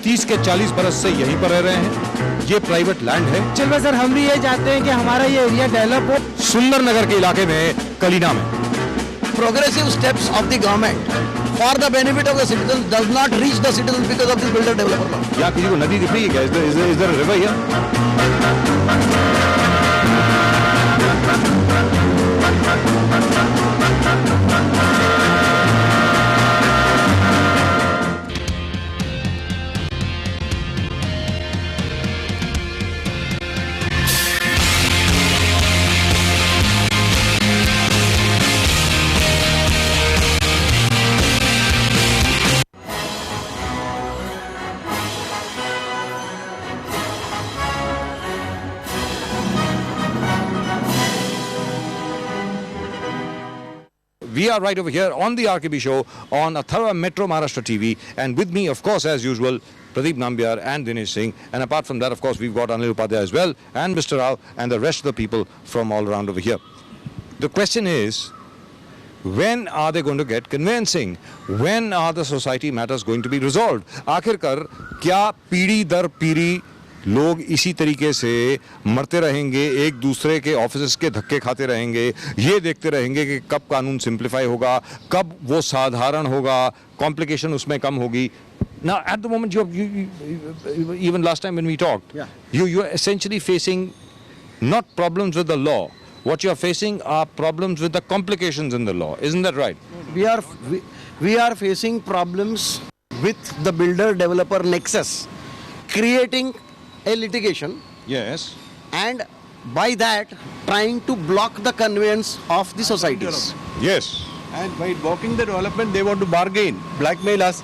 30 के 40 बरस से यहीं पर रह रहे हैं। ये प्राइवेट लैंड है। चलो सर, हम भी ये चाहते हैं कि हमारा ये एरिया डेवलप हो। सुंदर नगर के इलाके में, कलीना में। Progressive steps of the government for the benefit of the citizens does not reach the citizens because of this builder developer law. यहाँ किसी को नदी दिख रही है क्या? Is there a river here? We are right over here on the RKB show on Atharva Metro Maharashtra TV, and with me, of course, as usual, Pradeep Nambiar and Dinesh Singh, and apart from that, of course, we've got Anil Upadhyay as well, and Mr. Rao, and the rest of the people from all around over here. The question is, when are they going to get conveyancing? When are the society matters going to be resolved? आखिरकार क्या पीढ़ी दर पीढ़ी लोग इसी तरीके से मरते रहेंगे, एक दूसरे के ऑफिस के धक्के खाते रहेंगे, ये देखते रहेंगे कि कब कानून सिंप्लीफाई होगा, कब वो साधारण होगा, कॉम्प्लिकेशन उसमें कम होगी. Now at the moment you even last time when we talked, you are essentially facing not problems with the law. What you are facing are problems with the complications in the law. Isn't that right? We are facing problems with the builder developer nexus, creating a litigation, Yes. and by that trying to block the conveyance of the societies. Yes. And by blocking the development, they want to bargain, blackmail us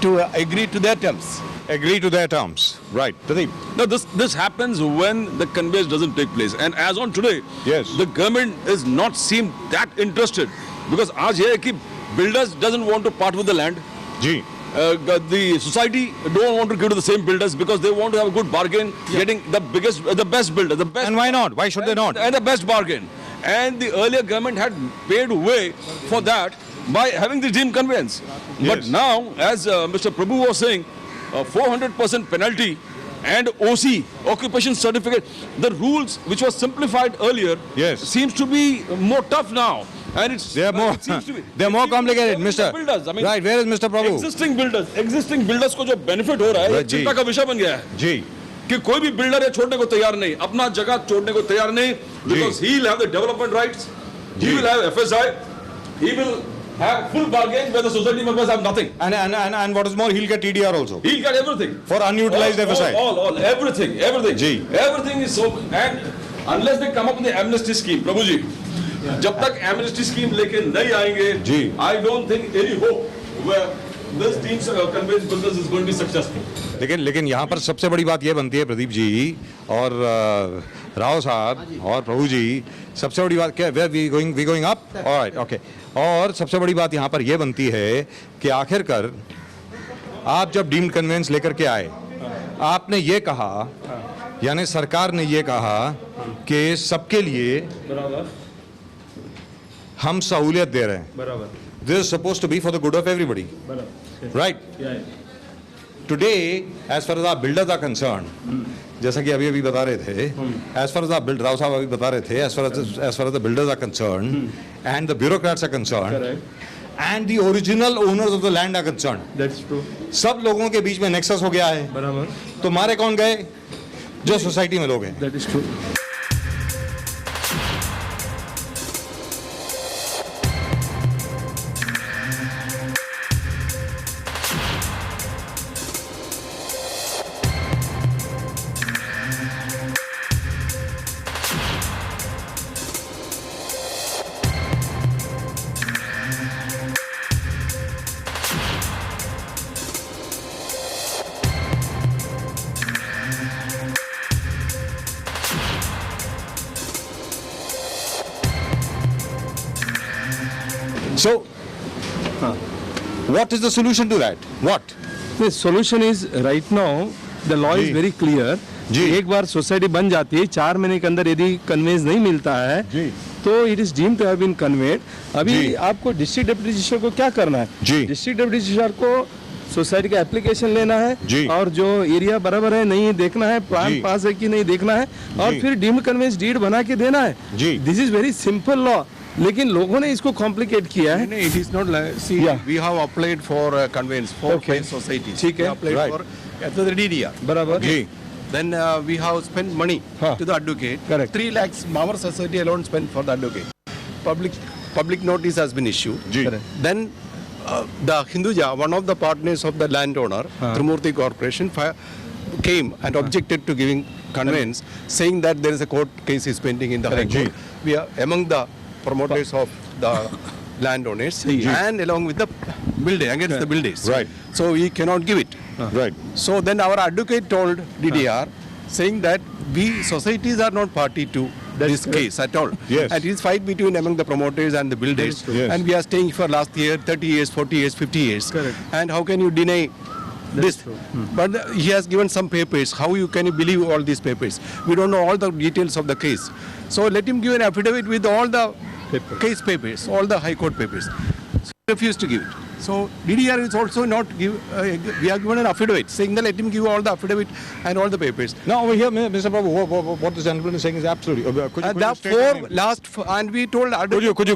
to agree to their terms. Agree to their terms. Right. Pradeep. Now this happens when the conveyance doesn't take place, and as on today, Yes. the government is not seem that interested, because आज ये है कि builders doesn't want to part with the land. Ji. The society don't want to give to the same builders because they want to have a good bargain, getting the best builder, the best. And why not? Why should they not? And the best bargain. And the earlier government had paid way for that by having the deemed conveyance. Yes. But now, as Mr. Prabhu was saying, 400% penalty and OC, occupation certificate, the rules which was simplified earlier, Yes. seems to be more tough now. And it's They are more. it seems to be- They are more it seems to be complicated, for Mister. the builders. I mean, Right. Where is Mr. Prabhu? existing builders को जो benefit हो रहा है, ये जी. चिंता का विषय बन गया है जी. कि कोई भी बिल्डर है छोड़ने को तैयार नहीं, अपना जगह छोड़ने को तैयार नहीं, because he will have the development rights, he will have FSI, he will have full bargain where the society members have nothing. And what is more, he'll get TDR also He'll get everything. for unutilized FSI. All, everything. Ji. Everything is so, and unless they come up with the amnesty scheme, Prabhu ji, जब तक amnesty scheme लेके नहीं आएंगे, जी. I don't think any hope where this deemed conveyance business is going to be successful. लेकिन यहाँ पर सबसे बड़ी बात ये बनती है प्रदीप जी और राव साहब और प्रभु जी, सबसे बड़ी बात क्या है? We going up, alright, okay. और सबसे बड़ी बात यहाँ पर ये बनती है कि आखिरकार आप जब डीम्ड कन्वेंस लेकर के आए, आपने ये कहा, यानी सरकार ने ये कहा कि सबके लिए हम सहूलियत दे रहे हैं. This is supposed to be for the good of everybody. Right? Today, as far as our builders are concerned, जैसा कि अभी बता रहे थे, as far as our builders, Rao साहब अभी बता रहे थे, as far as the builders are concerned, and the bureaucrats are concerned, and the original owners of the land are concerned. That's true. सब लोगों के बीच में नेक्सस हो गया है. बराबर. तो मारे कौन गए? जो सोसाइटी में लोग हैं. That is true. So, what is the solution to that? What? The solution is right now the law is ji. very clear. जी. एक बार सोसाइटी बन जाती है, 4 महीने के अंदर यदि कन्वेंस नहीं मिलता है जी. तो it is deemed to have been conveyed. अभी जी. आपको डिस्ट्रिक्ट डिप्टी रजिस्ट्रार को क्या करना है? जी. डिस्ट्रिक्ट डिप्टी रजिस्ट्रार को सोसाइटी का एप्लीकेशन लेना जी। है और जो एरिया बराबर है नहीं देखना है, जी। प्लान पास है कि नहीं देखना है और जी। फिर डीम्ड कन्वेंस डीड बना के देना है। जी। This is very simple law, लेकिन लोगों ने इसको कॉम्प्लिकेट किया है। No, it is not like, see, Yeah. we have applied for conveyance for Okay. 5 societies. ठीक We है. applied Right. for to the DDR. बराबर जी Then we have spent money Huh. to the advocate. Correct. 3 lakhs our society alone spent for the advocate. Public notice has been issued. Ji Then the Hinduja, one of the partners of the landowner, Trimurti Corporation, came and objected to giving conveyance, saying that there is a court case is pending in the High Court. We are among the promoters of the landowners and along with the builder, against the builders. Right. So we cannot give it. right So then our advocate told DDR, saying that we societies are not party to this case at all. Yes. And it is fight between among the promoters and the builders. Yes. And we are staying for last year, 30 years, 40 years, 50 years. Correct. And how can you deny this? But he has given some papers. How can you believe all these papers? We don't know all the details of the case. So let him give an affidavit with all the case papers, all the High Court papers. So he refused to give it. So DDR is also not give. We have given an affidavit saying that let him give all the affidavit and all the papers. now over here Mr. Prabhu, what this gentleman is saying is absolutely could you The state your four name? last and we told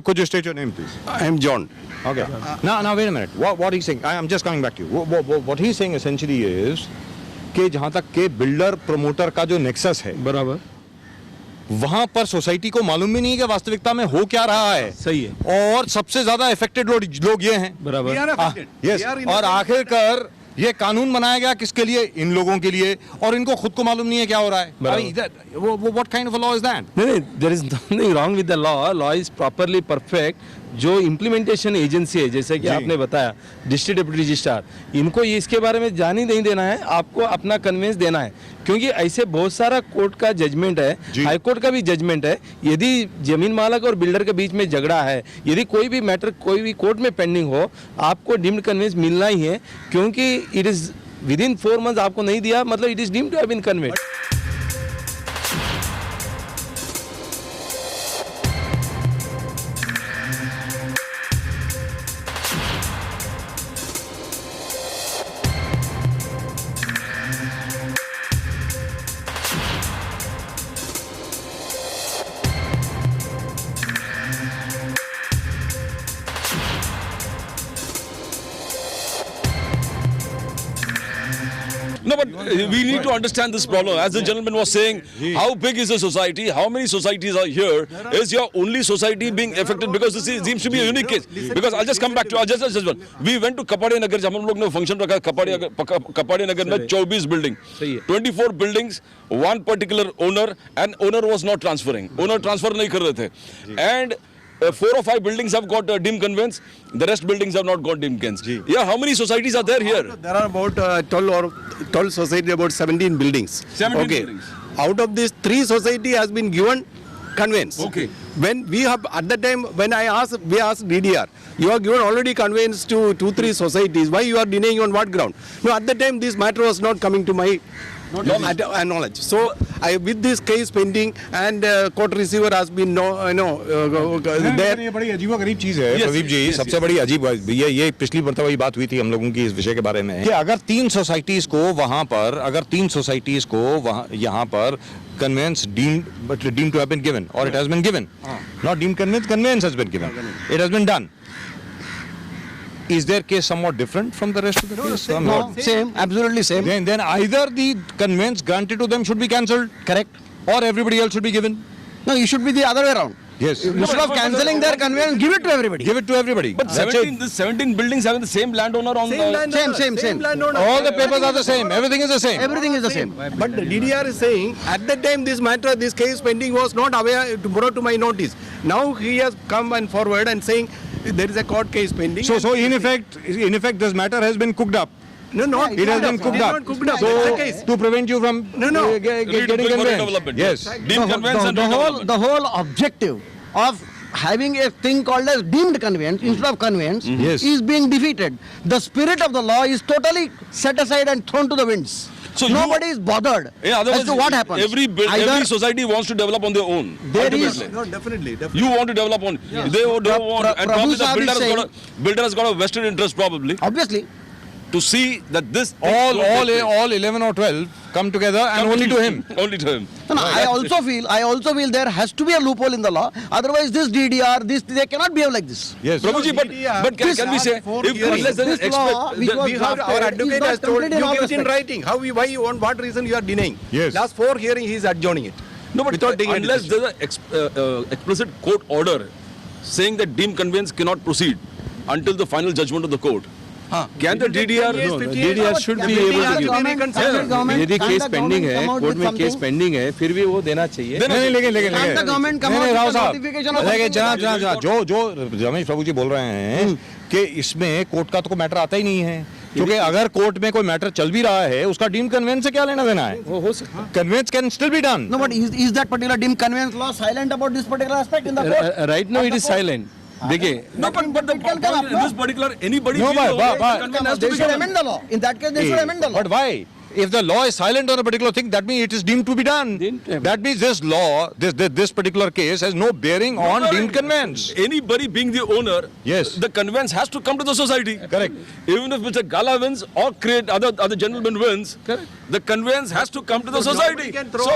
Could you state your name please? I am John. Okay. Now wait a minute. What he's saying, I'm just coming back to you. What he's saying essentially is कि जहाँ तक के builder promoter का जो nexus है बराबर वहां पर सोसाइटी को मालूम भी नहीं है कि वास्तविकता में हो क्या रहा है। सही है। और सबसे ज्यादा अफेक्टेड लोग ये हैं। बराबर We are affected. Yes We are in और a- आखिरकार ये कानून बनाया गया किसके लिए? इन लोगों के लिए, और इनको खुद को मालूम नहीं है क्या हो रहा है। What kind of a law is that? नहीं, there is nothing wrong with the law. Law is properly perfect. जो इम्प्लीमेंटेशन एजेंसी है, जैसे कि आपने बताया डिस्ट्रिक्ट डिप्टी रजिस्ट्रार, इनको इसके बारे में जान ही नहीं देना है, आपको अपना कन्वेंस देना है, क्योंकि ऐसे बहुत सारा कोर्ट का जजमेंट है, हाई कोर्ट का भी जजमेंट है। यदि जमीन मालक और बिल्डर के बीच में झगड़ा है, यदि कोई भी मैटर कोई भी कोर्ट में पेंडिंग हो, आपको डीम्ड कन्वेंस मिलना ही है, क्योंकि it is within 4 months आपको नहीं दिया मतलब it is deemed to have been conveyed. No, but we need to understand this problem. As the gentleman was saying, how big is the society? How many societies are here? Is your only society being affected? Because this seems to be a unique case. Because I'll just come back to just one. We went to Kapade Nagar. जब हम लोग ने function रखा Kapade Nagar में 24 building, 24 buildings, one particular owner, and owner was not transferring. Owner transfer नहीं कर रहे थे, and 4 or 5 buildings have got dim conveyance. The rest buildings have not got dim conveyance. Yeah, how many societies are there here? There are about 12 society, about 17 buildings. 17 buildings. Out of these, 3 society has been given conveyance. Okay. When we have at that time when we asked DDR, you have given already conveyance to 2-3 societies. Why you are denying on what ground? No, at that time this matter was not coming to my knowledge. So with this case pending and court receiver has been there. ये बड़ी अजीब गरीब चीज है Yes, Pradeep ji. yes, सबसे बड़ी अजीब ये पिछली मरतबा ये बात हुई थी हम लोगों की इस विषय के बारे में कि अगर 3 सोसाइटीज को वहां यहाँ पर conveyance deemed to have been given or it has been given, not deemed conveyance has been given, it has been done. Is their case somewhat different from the rest of the case? No, same, absolutely same. Then either the conveyance granted to them should be cancelled, Correct. or everybody else should be given. No, you should be the other way around. Yes. Instead of cancelling their conveyance, give it to everybody. Give it to everybody. But That's 17 buildings having the same landowner on Same. landowner. All the papers are the same. Everything is the same. Everything is the same. But the DDR is saying at that time this case pending was not aware to brought to my notice. Now he has come and forward and saying there is a court case pending. So in effect, this matter has been cooked up. No, no, It has been cooked up. That's the case. To prevent you from getting conveyance. development. Yes. Deemed conveyance and redevelopment. The whole objective of having a thing called as deemed conveyance instead of conveyance Yes. is being defeated. The spirit of the law is totally set aside and thrown to the winds. So nobody is bothered Yeah, as otherwise to what happens. Every Either society wants to develop on their own. There is- ultimately. No, definitely. You want to develop on. They don't want, and Prabhu probably the Saab is builder has got a vested interest probably. obviously to see that this all 11 or 12 come together and only to him. Only to him. No, I also feel there has to be a loophole in the law. Otherwise, this DDR, they cannot behave like this. Yes. Prabhuji, but can we say, unless there is This law, which was We have, our drafted, is advocate not has told complete in you all give it in respects. writing. Why you want, what reason you are denying? Yes. Last 4 hearing he is adjourning it. no, but without taking a unless decision. there's an explicit court order saying that deemed conveyance cannot proceed until the final judgment of the court. Can the DDR? No, DDR should be able to give. यदि case pending है, court में case pending है, फिर भी वो देना चाहिए. नहीं लेकिन Can't the government come out नहीं, with राव a साहब, notification of देखिए, something? जनाब जो रमेश प्रभु जी बोल रहे हैं कि इसमें कोर्ट का तो कोई मैटर आता ही नहीं है, क्योंकि अगर कोर्ट में कोई मैटर चल भी रहा है, उसका डीम कन्वेंस से क्या लेना देना है? वो हो सकता है. Conveyance can still be done. No, but is that particular dim conveyance law silent about this particular aspect in the court? Right now it is silent. देखिए. No, but the It can come point up, in no? this particular anybody. No, feels but- the conveyance has to They be should given. amend the law. In that case, they should amend the law. But why? If the law is silent on a particular thing, that means it is deemed to be done. Deemed to be. That means this law, this particular case has no bearing on deemed conveyance. Anybody being the owner, Yes. the conveyance has to come to the society. Correct. Even if Mr. Gala wins or create other gentleman wins, Correct. the conveyance has to come to the Nobody society. can throw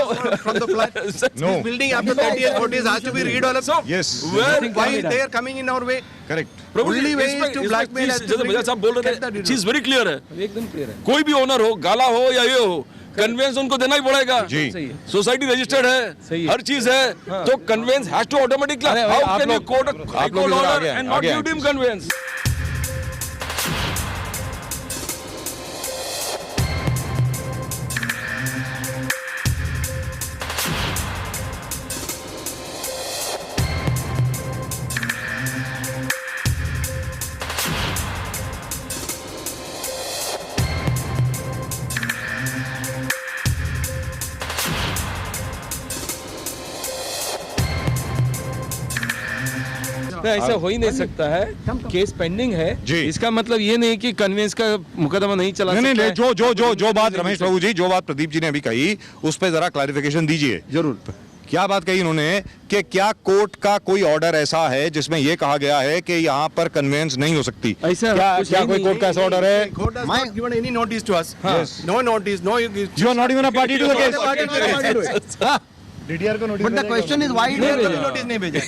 from the flat. No. This building after 30 years, 40 years has to be redeveloped. So, Yes. where Why they are coming in our way? Correct. Only way is to blackmail us to जैसे bring- भैया साहब बोल रहे get थे, that चीज very clear है. एकदम clear है. कोई भी ओनर हो, गाला हो या ये हो, कन्वेंस उनको देना ही पड़ेगा. जी. सही है. सोसाइटी रजिस्टर्ड सही है, है. हर चीज है, तो कन्वेंस हैज टू ऑटोमेटिकली. अरे हाउ आप कैन यू लोग- कोर्ट आप हाई लोग कोर्ट इधर आ ऑर्डर गए, एंड आ नॉट गए. Give him conveyance? तो ऐसा हो ही नहीं सकता है. केस पेंडिंग है. जी. इसका मतलब ये नहीं कि कन्वेंस का मुकदमा नहीं चला नहीं सकता नहीं है. जो बात रमेश प्रभु जी, जो बात प्रदीप जी ने अभी कही, उस पर जरा क्लैरिफिकेशन दीजिए. जरूर. क्या बात कही उन्होंने कि क्या कोर्ट का कोई ऑर्डर ऐसा है जिसमें यह कहा गया है कि यहाँ पर कन्वेंस नहीं हो सकती? ऐसा क्या कुछ क्या है कोई नहीं. कोर्ट का ऐसा ऑर्डर है? Court has not given any notice to us. Yes. No notice, no. You are not even a party to the case. But the question is why notice नहीं भेजा.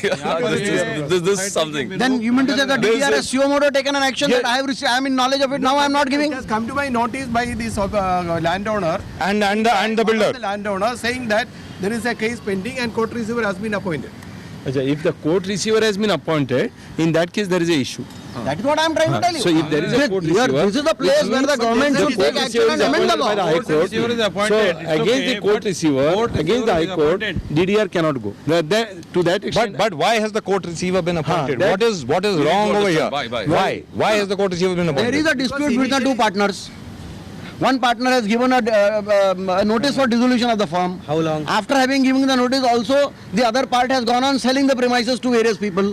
This is something. then you mean to say the DDR has suo moto taken an action that I have received, I am in knowledge of it, now I am not giving? It has come to my notice by this landowner. And the builder. The landowner saying that there is a case pending and court receiver has been appointed. अच्छा, if the court receiver has been appointed, in that case there is a issue. That is what I am trying to tell you. So if there is a court Here, receiver, this is the place where the government the should court take action receiver and is amend the appointed by the law. High Court. receiver is appointed. So It's against okay, the court but receiver, court against the receiver High is Court, appointed. DDR cannot go. To that extent. But why has the court receiver been appointed? that- What is wrong over here? Why? Why has the court receiver been There is appointed? a dispute between the two partners. One partner has given a notice for dissolution of the firm. How long? After having given the notice, also the other part has gone on selling the premises to various people.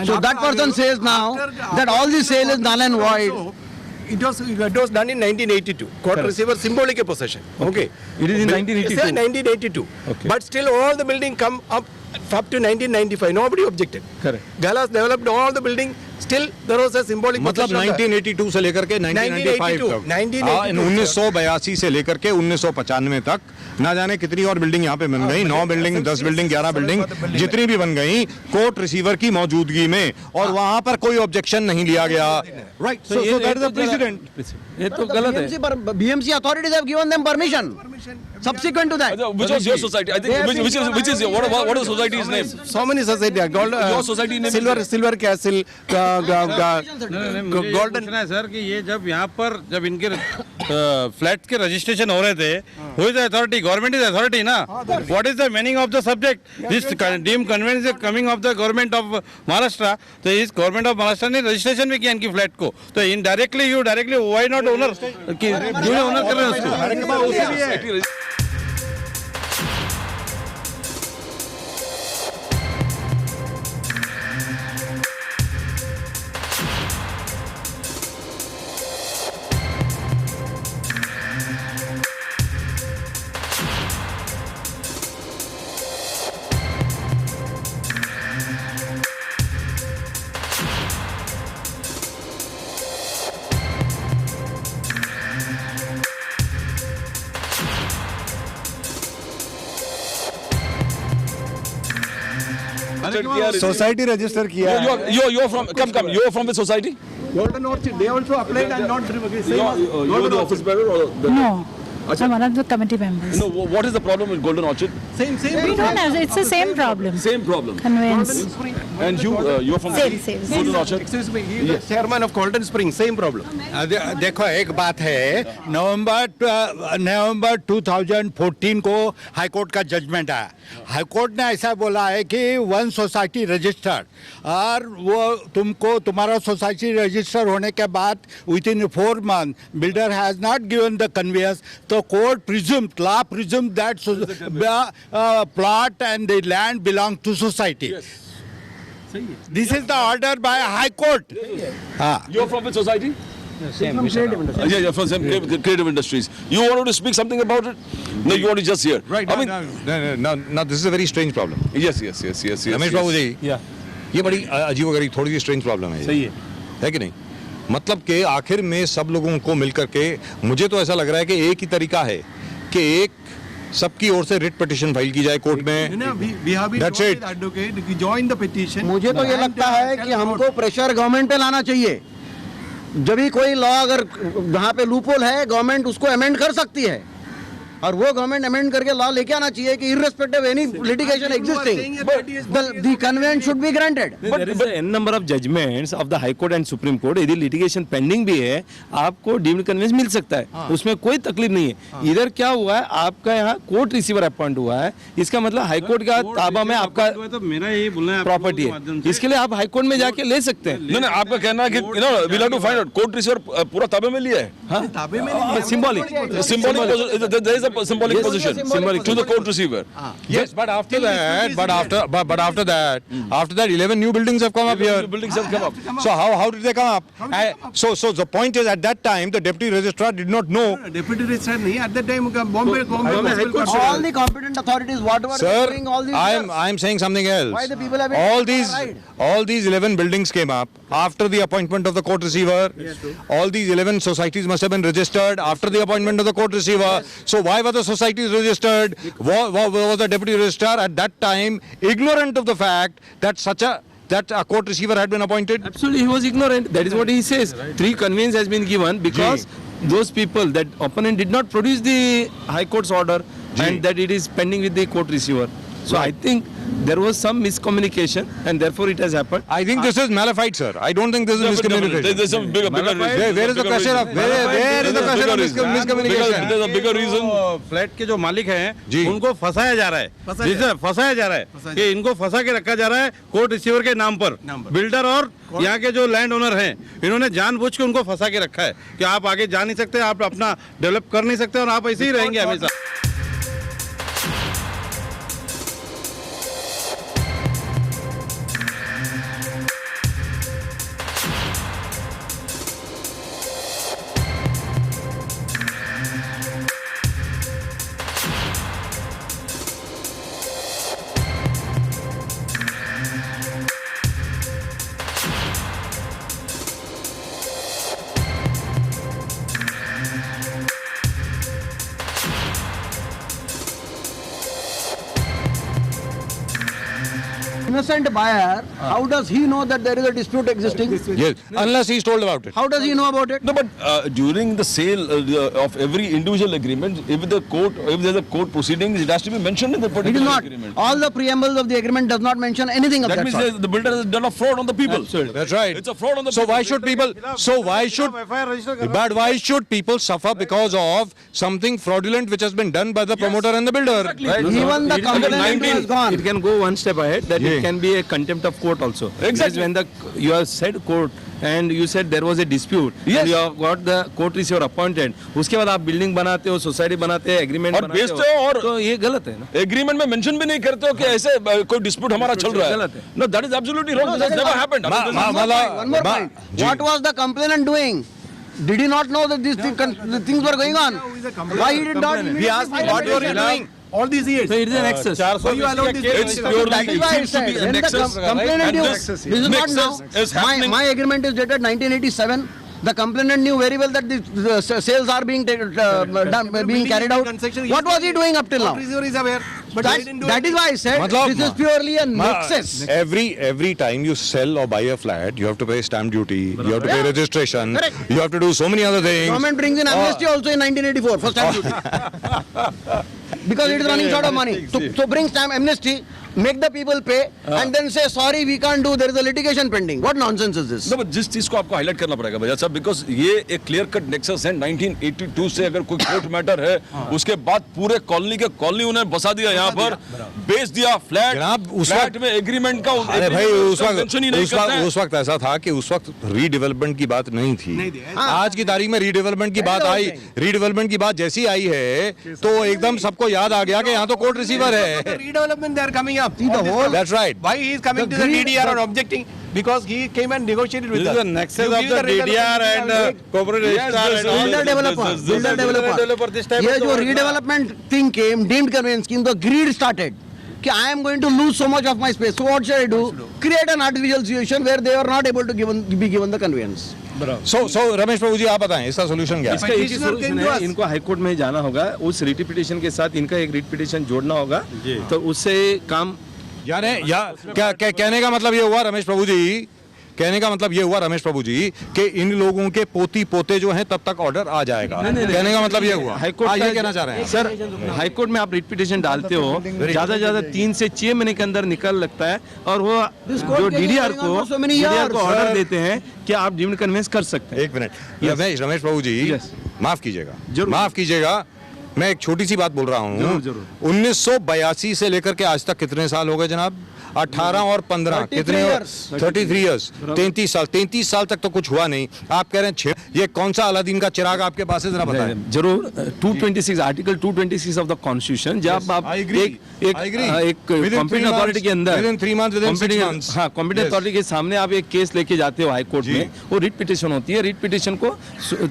And So that after- person says now after- that all the sale is null and void. Also, it was done in 1982. Court receiver symbolic possession. Okay. It is in Yes, 1982. 1982. Okay. But still all the building come up to 1995. Nobody objected. Correct. Galas developed all the building. Still there was a symbolic मतलब possession of the- 1982 से लेकर के 1995 तक, 1982 1982 से लेकर के 1995 तक ना जाने कितनी और बिल्डिंग यहाँ पे बन गई, 9 बिल्डिंग, 10 बिल्डिंग, 11 बिल्डिंग, जितनी भी बन गई कोर्ट रिसीवर की मौजूदगी में, और वहां पर कोई ऑब्जेक्शन नहीं लिया गया. राइट. So सो ये दैट इज द तो जरा- प्रेसिडेंट. ये तो गलत है. BMC authorities have given them permission. Subsequent to that. Which was your society? I think which is your, what is the society's name? So many society. Gold, Your society name is- Silver Castle, मुझे Golden. पूछना है sir कि ये जब यहाँ पर जब इनके फ्लैट के रजिस्ट्रेशन हो रहे थे, who is authority? Government is authority ना. What is the meaning of the subject? This deemed conveyance is coming of the government of Maharashtra. तो इस गवर्नमेंट ऑफ महाराष्ट्र ने रजिस्ट्रेशन भी किया इनकी फ्लैट को. तो indirectly you directly why not owner कि जो ओनर कर रहे हैं उसको. registered किया. सोसाइटी रजिस्टर किया है. You're from, come, you're from which society? Golden Orchid, they also applied and not revoked. You're the office bearer or the... No, I'm one of the committee members. No, what is the problem with Golden Orchid? Same. We don't have, it's the same problem. Same problem. Conveyance. And you're from Same. Golden Orchid? Excuse me, he is the chairman of Golden Spring, same problem. देखो एक बात है, नवंबर 2014 को high court का judgement आया. High court ने ऐसा बोला है कि वन सोसाइटी रजिस्टर्ड और वो तुमको तुम्हारा सोसाइटी रजिस्टर होने के बाद within 4 months builder has not given the conveyance, तो court presumed, law presumed that plot and the land belong to society. This is the order by High Court. You're from which society? From creative industry. Yeah, you're from some creative industries. You wanted to speak something about it? No, you want to just hear. Right. I mean, Now this is a very strange problem. yes. Ramesh Babu ji, ये बड़ी अजीबोगरीब थोड़ी सी strange problem है. सही है कि नहीं? मतलब कि आखिर में सब लोगों को मिलकर के, मुझे तो ऐसा लग रहा है कि एक ही तरीका है कि एक सबकी ओर से रिट पिटीशन फाइल की जाए कोर्ट में. We have been That's told it. with advocate, we join the petition. मुझे तो ये लगता है कि हमको प्रेशर गवर्नमेंट पे लाना चाहिए. जब भी कोई लॉ अगर जहाँ पे लूपहोल है, गवर्नमेंट उसको अमेंड कर सकती है और वो गवर्नमेंट अमेंड करके लॉ लेके आना चाहिए कि irrespective any litigation existing the conveyance should be granted. But there is a n number of judgments of the High Court and Supreme Court. यदि litigation pending भी है, आपको deemed conveyance मिल सकता है. उसमें कोई तकलीफ नहीं है. इधर क्या हुआ है, आपका यहाँ कोर्ट रिसीवर अपॉइंट हुआ है, इसका मतलब हाई कोर्ट का ताबा में आपका तो मेरा यही बोलना है प्रॉपर्टी है. इसके लिए आप हाई कोर्ट में जाके ले सकते हैं. नहीं, आपका कहना है कि we'll have to find out. Court receiver पूरा ताबे में लिया है. Symbolic. There is a symbolic position to the court receiver. Yes, but after that, after that 11 new buildings have come up here. Buildings have come up. So how did they come up? So the point is, at that time the deputy registrar did not know. Deputy registrar नहीं, at that time Bombay All the competent authorities, whatever they are Sir, doing, all these I'm saying something else. Why the people have been all these 11 buildings came up after the appointment of the court receiver. All these 11 societies must have been registered after the appointment of the court receiver. So why were the societies registered? Was the deputy registrar at that time ignorant of the fact that a court receiver had been appointed? Absolutely, he was ignorant. That is what he says. 3 conveyance has been given because those people, that opponent did not produce the High Court's order and that it is pending with the court receiver. So I think there was some miscommunication and therefore it has happened. I think this is malified, sir. I don't think this is miscommunication. There's some bigger reason. Where is the question of miscommunication? There's a bigger reason. Flat के जो मालिक हैं उनको फंसाया जा रहा है. फंसाया जा रहा है कि इनको फंसा के रखा जा रहा है कोर्ट रिसीवर के नाम पर. बिल्डर और यहाँ के जो लैंड ओनर हैं, इन्होंने जानबूझ के उनको फंसा के रखा है कि आप आगे जा नहीं सकते, आप अपना डेवलप कर नहीं सकते और आप ऐसे ही रहेंगे हमेशा. innocent buyer, how does he know that there is a dispute existing? Yes, unless he's told about it. How does he know about it? No, but during the sale of every individual agreement, if there's a court proceedings, it has to be mentioned in the It particular is not. agreement. All the preambles of the agreement does not mention anything of That that means sort. the builder has done a fraud on the people. That's right. It's a fraud on the So people. why should people? But why should people suffer because of something fraudulent which has been done by the promoter and the builder? Right. Even the complainant 19 has gone. It can go one step ahead, that it can be a contempt of court also. Exactly. Because when you have said court and you said there was a dispute, Yes. and you have got the court receiver appointed, उसके बाद आप building बनाते हो, society बनाते हैं, agreement और बनाते बेचते हो और- तो ये गलत है ना. एग्रीमेंट में मेंशन भी नहीं करते हो कि ऐसे कोई डिस्प्यूट हमारा चल रहा गलत है. है. No, that is absolutely wrong. This has never happened. I mean, this is- One more point. What was the complainant doing? Did he not know that these things were going on? Why he did not? He asked me, what were you doing all these years? So it is an excess. So you allowed this? It's purely, That is it why I seems to said, be a when the nexus. complainant And knew, this this is not nexus now. is happening. My agreement is dated 1987. The complainant knew very well that the sales are being carried out. What was he doing up till now? Court receiver is aware. That is why I said मतलब- this is purely a nexus. Every time you sell or buy a flat, you have to pay stamp duty, you have to pay registration, Correct. you have to do so many other things. Government brings in amnesty also in 1984 for stamp duty. Because it is running short of money. So bring stamp amnesty, make the people pay, and then say sorry we can't do. There is a litigation pending. What nonsense is this? No, but जिस चीज को आपको highlight करना पड़ेगा भैया साहब, because ये एक क्लियर कट नेक्सस है 1982 से। अगर कोई कोर्ट मैटर है उसके बाद पूरे कॉलोनी के कॉलोनी उन्हें बसा दिया यहाँ पर, बेच दिया फ्लैट। जनाब, उस फ्लैट वक्त- में एग्रीमेंट का अरे भाई मेंशन ही नहीं करते हैं। उस वक्त ऐसा था कि उस वक्त रीडेवलपमेंट की बात नहीं थी। आज की तारीख में रीडेवलपमेंट की बात आई, रीडेवलपमेंट की बात जैसी आई है तो एकदम सबको याद आ गया कि यहाँ तो कोर्ट रिसीवर है। Redevelopment they are coming up. See the whole. That's right. Why he is coming The to the greed- DDR or objecting? Because he came and negotiated with This us. is the nexus You of give the DDR redevelopment and corporate registrar and all. Builder developer, builder developer. this type ये of जो redevelopment thing came, deemed conveyance scheme, the greed started. कि I am going to lose so much of my space. So what should I do? Create an artificial situation where they are not able to be given the conveyance. So Ramesh Prabhu ji आप बताएं इसका solution क्या है? इसका एक ही solution है, इनको high court में जाना होगा, उस रिट पिटीशन के साथ इनका एक रिट पिटीशन जोड़ना होगा, तो उससे काम। यानी क्या कहने का मतलब ये हुआ रमेश प्रभु जी, कहने का मतलब ये हुआ रमेश प्रभु जी कि इन लोगों के पोती पोते जो हैं तब तक ऑर्डर आ जाएगा। कहने का मतलब ये हुआ। हाईकोर्ट ये कहना चाह रहे हैं सर, हाईकोर्ट में आप रिट पिटीशन डालते हो, ज्यादा से ज्यादा 3 से 6 महीने के अंदर निकल लगता है, और वो जो डीडीआर को ऑर्डर देते हैं कि आप डीम्ड कन्वेंस कर सकते हैं। एक मिनट रमेश प्रभु जी, Yes. माफ कीजिएगा, मैं एक छोटी सी बात बोल रहा हूँ। जरूर। 1982 से लेकर के आज तक कितने साल हो गए जनाब? 18 और 15 कितने? 33 इयर्स, 33 साल तक तो कुछ हुआ नहीं। आप कह रहे हैं ये कौन सा अलादीन का चिराग आपके पास है, जरा बताएं। जरूर। 226 आर्टिकल 226 ऑफ द कॉन्स्टिट्यूशन, जब आप एक कॉम्पिटेंट अथॉरिटी के अंदर कॉम्पिटेंट अथॉरिटी के सामने आप एक केस लेके जाते हो हाई कोर्ट में, वो रिट पिटीशन होती है। रिट पिटीशन को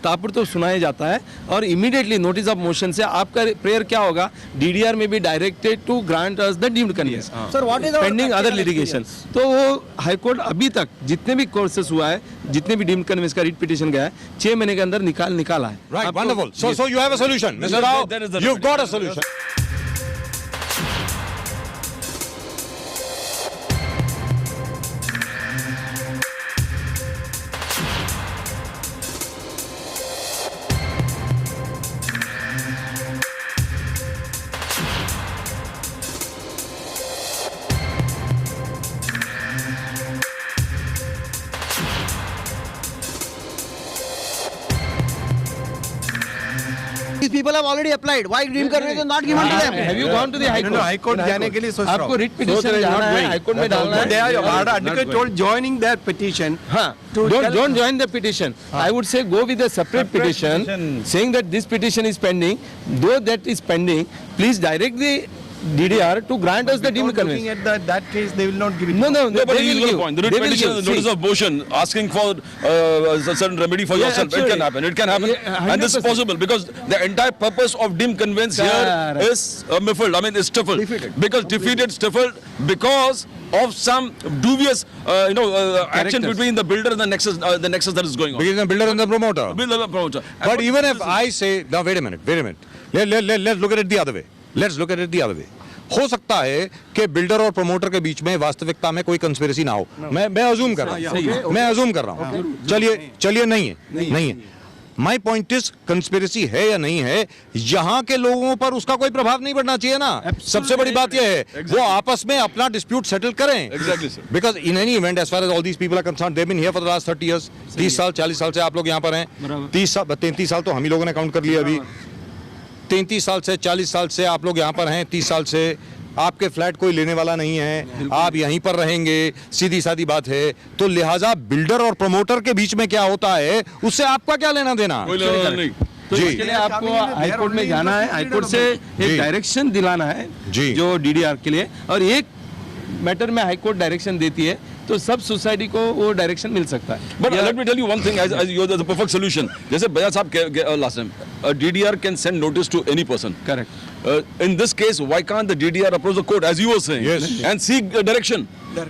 ताबड़तोड़ सुनाया जाता है और इमीडिएटली नोटिस ऑफ मोशन से आपका प्रेयर क्या होगा, डीडीआर में be directed to grant us the deemed conveyance Sir, what is our pending other practical litigation. experience? तो वो हाई कोर्ट अभी तक जितने भी कोर्सेस हुआ है, जितने भी डीम्ड कन्वेंस का रिट पिटीशन गया है, 6 महीने के अंदर निकाला है। Right, wonderful. So you have a solution, Mr. Rao. That is the You've got a solution. These people have already applied. Why deemed conveyance is not given to them? Have you gone to the high No, court? High Court जाने के लिए सोच रहा आपको हूँ। Writ petition जाना है, high court में डालना They है। are advocate told joining their petition. हाँ, don't join the petition. I would say go with a separate petition saying that this petition is pending. Though that is pending, please direct the DDR to grant us the deemed Without looking conveyance. at that case, they will not give it. No, No, but they you will got a give. point. The They writ will petition give. is a notice See, of motion asking for a certain remedy for Yeah, yourself. It absolutely. can happen. It can happen. Yeah, And this is 100%. possible because the entire purpose of deemed conveyance here Correct. is muffled. I mean, it's stifled. Because defeated, stifled because of some dubious, action Characters. between the builder and the nexus that is going on. Between the builder and the promoter. Builder and promoter. But even if I say, now wait a minute. Let's look at it the other way. हो सकता है कि builder और promoter के बीच में वास्तविकता में कोई कंस्पिरेसी ना हो। मैं अजूम कर रहा हूँ। चलिए नहीं है। माय पॉइंट इज कंस्पिरेसी है या नहीं है, यहाँ के लोगों पर उसका कोई प्रभाव नहीं पड़ना चाहिए ना। सबसे बड़ी बात यह है वो आपस में अपना डिस्प्यूट सेटल करें। Exactly, sir. Because in any event as far as all these people are concerned, they have been here for the last 30 years. 30 साल 40 साल से आप लोग यहाँ पर हैं। 33 साल तो हम ही लोगों ने काउंट कर लिया अभी। 33 साल से 40 साल से आप लोग यहाँ पर हैं। 30 साल से आपके फ्लैट कोई लेने वाला नहीं है, आप यहीं पर रहेंगे, सीधी सादी बात है। तो लिहाजा बिल्डर और प्रमोटर के बीच में क्या होता है उससे आपका क्या लेना देना? कोई लेना नहीं। तो जी। इसके लिए आपको हाई कोर्ट में जाना है, हाई कोर्ट से जी। एक डायरेक्शन दिलाना है जी। जो डीडीआर के लिए, और एक मैटर में हाई कोर्ट डायरेक्शन देती है तो सब सोसाइटी को वो डायरेक्शन मिल सकता है। But let me tell you one thing, as you're the perfect solution. जैसे भैया साहब last time, DDR can send notice to any person. Correct. In this case, why can't the DDR approach the court, as you were saying, Yes. and seek direction?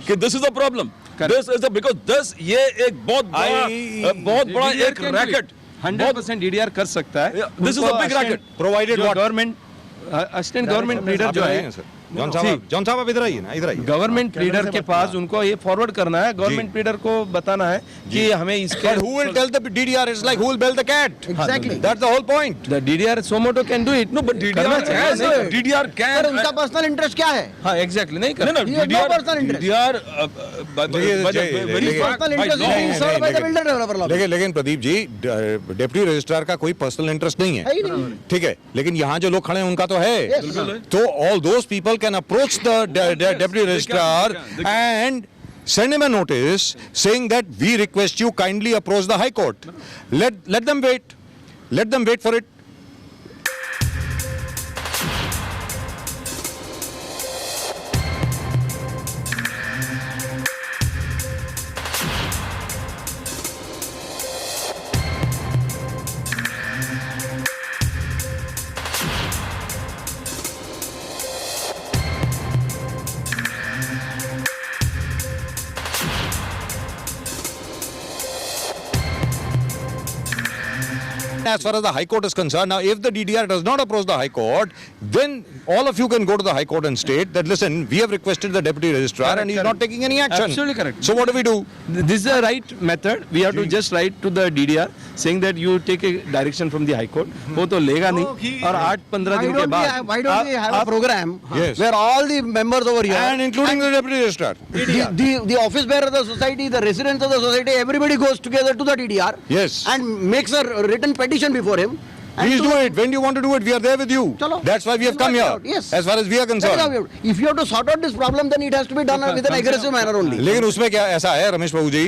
कि this is the problem. Correct. This is because this ये एक बहुत बड़ा एक racket. 100% DDR कर सकता है। Yeah, this is a big racket. Provided what? Government assistant government leader जो है जॉन साहब आप इधर आइए ना, इधर आइए। गवर्नमेंट लीडर के पास उनको ये फॉरवर्ड करना है, गवर्नमेंट लीडर को बताना है कि हमें इसके But who will tell the DDR? It's like who will bail the cat? Exactly. That's the whole point. the DDR Somoto can do it. No, but DDR has DDR sir can. उनका personal interest क्या है? हाँ exactly नहीं No, no, He has no personal DDR, interest. DDR by the very लेकिन- fact, personal by interest law. Is served by the builder developer law. लेकिन Pradeep ji, deputy registrar का कोई personal interest नहीं है ही है, नहीं। ठीक है, लेकिन यहाँ जो लोग खड़े हैं उनका तो है। Yes. तो all those people can approach the deputy registrar and send him a notice saying that we request you kindly approach the High Court. Let them wait. Let them wait for it. As far as the High Court is concerned, now if the DDR does not approach the High Court, then all of you can go to the High Court and state that, listen, we have requested the Deputy Registrar and he's not taking any action. Absolutely correct. So what do we do? This is the right method. We have to just write to the DDR saying that you take a direction from the High Court. वो तो लेगा नहीं और 8-15 दिन के बाद Why don't we have a program Yes. where all the members over here And including the Deputy Registrar. the office bearer of the society, the residents of the society, everybody goes together to the DDR Yes. and makes a written petition before him. And Please to- do it. When do you want to do it? We are there with you. Chalo. That's why we have come Work it here. out. Yes. As far as we are That is how concerned. we have- If you have to sort out this problem, then it has to be done with an aggressive manner only. लेकिन उसमें क्या ऐसा है रमेश बाबू जी,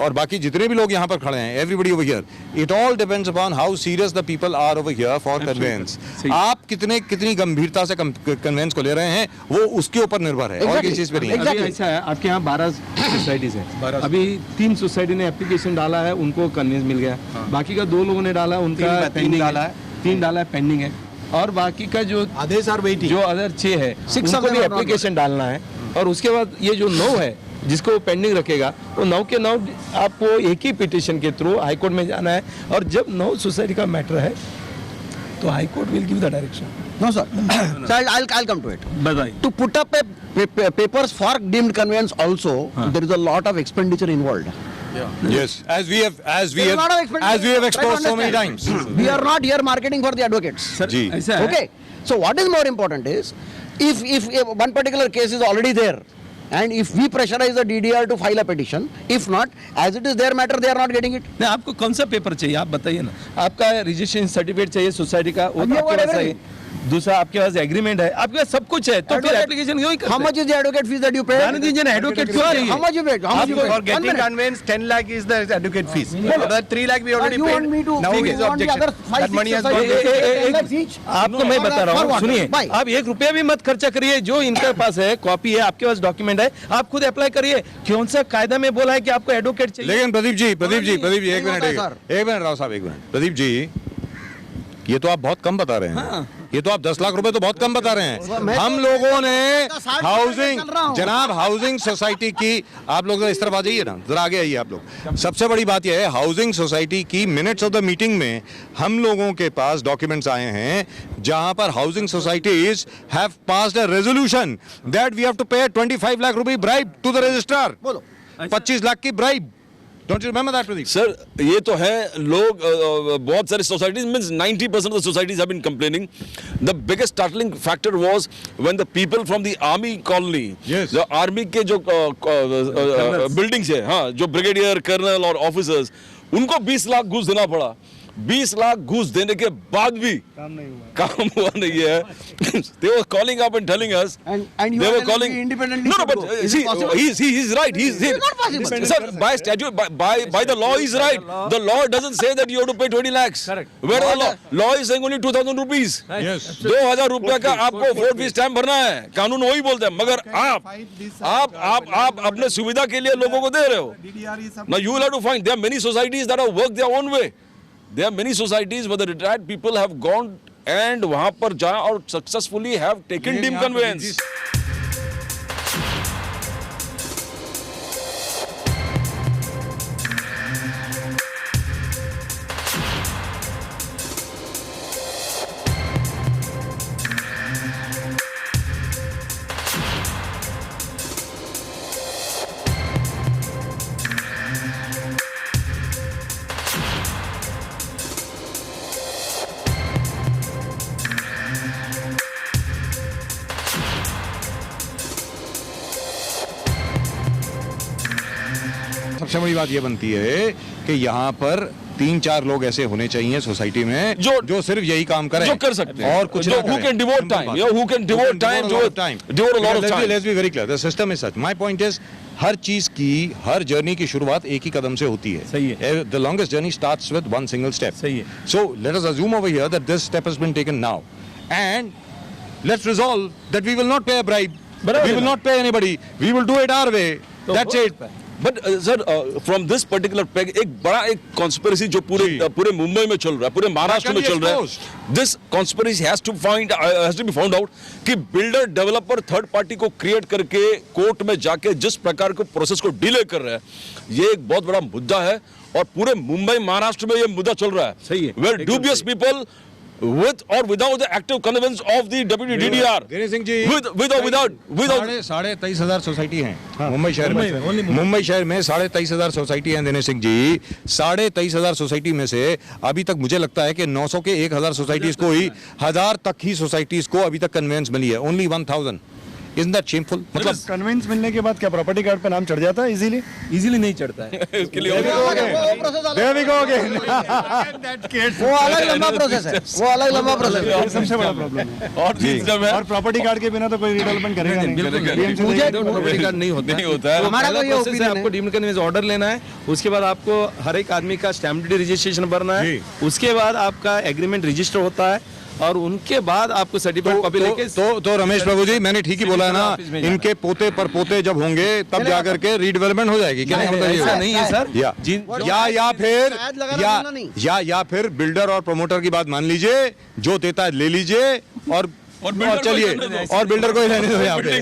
और बाकी जितने भी लोग यहाँ पर खड़े हैं, everybody over here, it all depends upon how serious the people are over here for conveyance. आप कितनी गंभीरता से conveyance को ले रहे हैं, वो उसके ऊपर निर्भर है, और Exactly. किसी चीज पे नहीं है। Exactly. अभी ऐसा है, आपके यहाँ 12 सोसाइटीज है, अभी 3 सोसाइटी ने एप्लीकेशन डाला है, उनको कन्वेंस मिल गया, बाकी का 2 लोगों ने डाला, उनका पेंडिंग डाला है, 3 डाला है, पेंडिंग है, और बाकी का जो Others are waiting. जो अदर 6 है, Six of उनको them भी are not एप्लीकेशन डालना है, और उसके बाद ये जो 9 है जिसको पेंडिंग रखेगा, वो 9 के 9 आपको एक ही पिटिशन के थ्रू हाई कोर्ट में जाना है, और जब 9 सोसाइटी का मैटर है तो high court will give the direction. No, sir. So I'll come to it. बताइए। To put up papers for deemed conveyance also, there is a lot of expenditure involved. Yes, as we have There is a lot of expenditure. as we have Try to exposed so many understand. times. We are not here marketing for the advocates. जी। ऐसा है, Okay. So what is more important is, if one particular case is already there, and if we pressurize the DDR to file a petition, if not, as it is their matter, they are not getting it. नहीं, आपको कौन सा paper चाहिए आप बताइए ना, आपका registration certificate चाहिए सोसाइटी का, वो अभी तो आपके वो पास है, everything. दूसरा आपके पास एग्रीमेंट है, आपके पास सब कुछ है, तो फिर Advocate- एप्लीकेशन क्यों ही How much is the advocate fees that you pay? जाने दीजिए ना, एडवोकेट क्यों Sir, चाहिए? how much you paid? How much you paid? For One getting minute. conveyance, 10 lakh is the advocate fees. no. The 3 lakh we already You paid. want me to- Now you is want the objection. other 5, That money 6 has gone. societies each? आपको मैं बता रहा For हूँ, what? सुनिए, Why? आप 1 रुपया भी मत खर्चा करिए, जो इनके पास है कॉपी है, आपके पास डॉक्यूमेंट है, आप खुद अप्लाई करिए। कौन सा कायदा में बोला है कि आपको एडवोकेट चाहिए? लेकिन प्रदीप जी एक नहीं मिनट, होता है, सर। एक मिनट राव साहब, एक मिनट। प्रदीप जी, ये तो आप बहुत कम बता रहे हैं, ये तो आप 10 लाख रुपए तो बहुत कम बता रहे हैं। मैं तो हम लोगों ने 60% हाउसिंग, चल रहा हूं। जनाब हाउसिंग सोसाइटी की, आप लोग इस तरफ आ जाइए ना, जरा आगे आइए आप लोग। सबसे बड़ी बात यह है, हाउसिंग सोसाइटी की मिनट्स ऑफ द मीटिंग में हम लोगों के पास डॉक्यूमेंट्स आए हैं जहां पर housing societies have passed a resolution that we have to pay 25 lakh रुपए bribe to the registrar. 25 lakh की bribe. Don't you remember that, Pradeep? Sir ये तो है, लोग बहुत सारे societies means 90% of the societies have been complaining. The biggest startling factor was when the people from the army colony, Yes. the army के जो buildings है, हाँ, जो ब्रिगेडियर, कर्नल और ऑफिसर्स, उनको 20 लाख घूस देना पड़ा। 20 लाख घूस देने के बाद भी काम हुआ नहीं है। They were calling up and telling us. And you they are were telling calling. me independently No, should but go. Is see, it possible? he's right. It's not possible. Sir, by statute, by the law, he's right. The law doesn't say that you have to pay 20 lakhs. Correct. Where the law? Law is saying only 2,000 rupees. Yes. 2,000 रुपया का आपको fort fees stamp भरना है, कानून वही बोलता है, मगर आप अपने सुविधा के लिए लोगों को दे रहे हो। Now you will have to find, there are many societies that have worked their own way. There are many societies where the retired people have gone and वहां पर जाए और successfully have taken dim conveyance. सबसे बड़ी बात ये बनती है कि यहाँ पर 3-4 लोग ऐसे होने चाहिए सोसाइटी में जो सिर्फ यही काम करें, जो कर सकते हैं, और कुछ जो who can devote time, who can devote time, devote a lot of time. Let's be very clear. The system is such. My point is, हर चीज की, हर जर्नी की शुरुआत एक ही कदम से होती है. सही है. The longest journey starts with one single step. सही है. So let us assume over here that this step has been taken now, and let's resolve that we will not pay a bribe. We will not pay anybody. We will do it our way. That's it. But sir, from this particular peg, एक बड़ा एक conspiracy जो पूरे मुंबई में चल रहा है, पूरे महाराष्ट्र में चल रहा है. This conspiracy has to be found out कि builder, developer, third party को create करके कोर्ट में जाके जिस प्रकार के प्रोसेस को डिले कर रहा है, ये एक बहुत बड़ा मुद्दा है और पूरे मुंबई महाराष्ट्र में ये मुद्दा चल रहा है. सही है. Where dubious people with or without the active connivance of the deputy DDR, Dinesh Singh ji, with or without 23,500 society हैं मुंबई शहर में. मुंबई शहर में 23,500 सोसाइटी हैं दिनेश सिंह जी. 23,500 सोसाइटी में से अभी तक मुझे लगता है कि 900 के 1,000 सोसाइटीज को ही, 1,000 तक ही सोसाइटीज को अभी तक कन्वेंस मिली है. ओनली 1,000. Isn't that shameful? मतलब कन्वेंस मिलने के बाद क्या प्रॉपर्टी कार्ड पे नाम चढ़ जाता है इजीली नहीं चढ़ता है. इसके लिए वो अलग लंबा प्रोसेस है, वो अलग लंबा प्रोसेस है. सबसे बड़ा प्रॉब्लम है. और चीज जब है और प्रॉपर्टी कार्ड के बिना तो कोई रिडेवलपमेंट करेगा नहीं. प्रॉपर्टी कार्ड नहीं होता है. हमारा तो ये प्रोसेस है, ओपिनियन आपको डीम्ड कन्वेंस ऑर्डर लेना है, उसके बाद आपको हर एक आदमी का स्टैम्प ड्यूटी रजिस्ट्रेशन भरना है, उसके बाद आपका एग्रीमेंट रजिस्टर होता है और उनके बाद आपको सर्टिफिकेट कॉपी लेके तो रमेश प्रभु जी, मैंने ठीक ही बोला है ना, इनके पोते पर पोते जब होंगे तब जाकर के रीडेवलपमेंट हो जाएगी. क्या ऐसा नहीं है सर. या फिर बिल्डर और प्रमोटर की बात मान लीजिए, जो देता है ले लीजिए और चलिए, और बिल्डर को ही रहने दो यहाँ पे.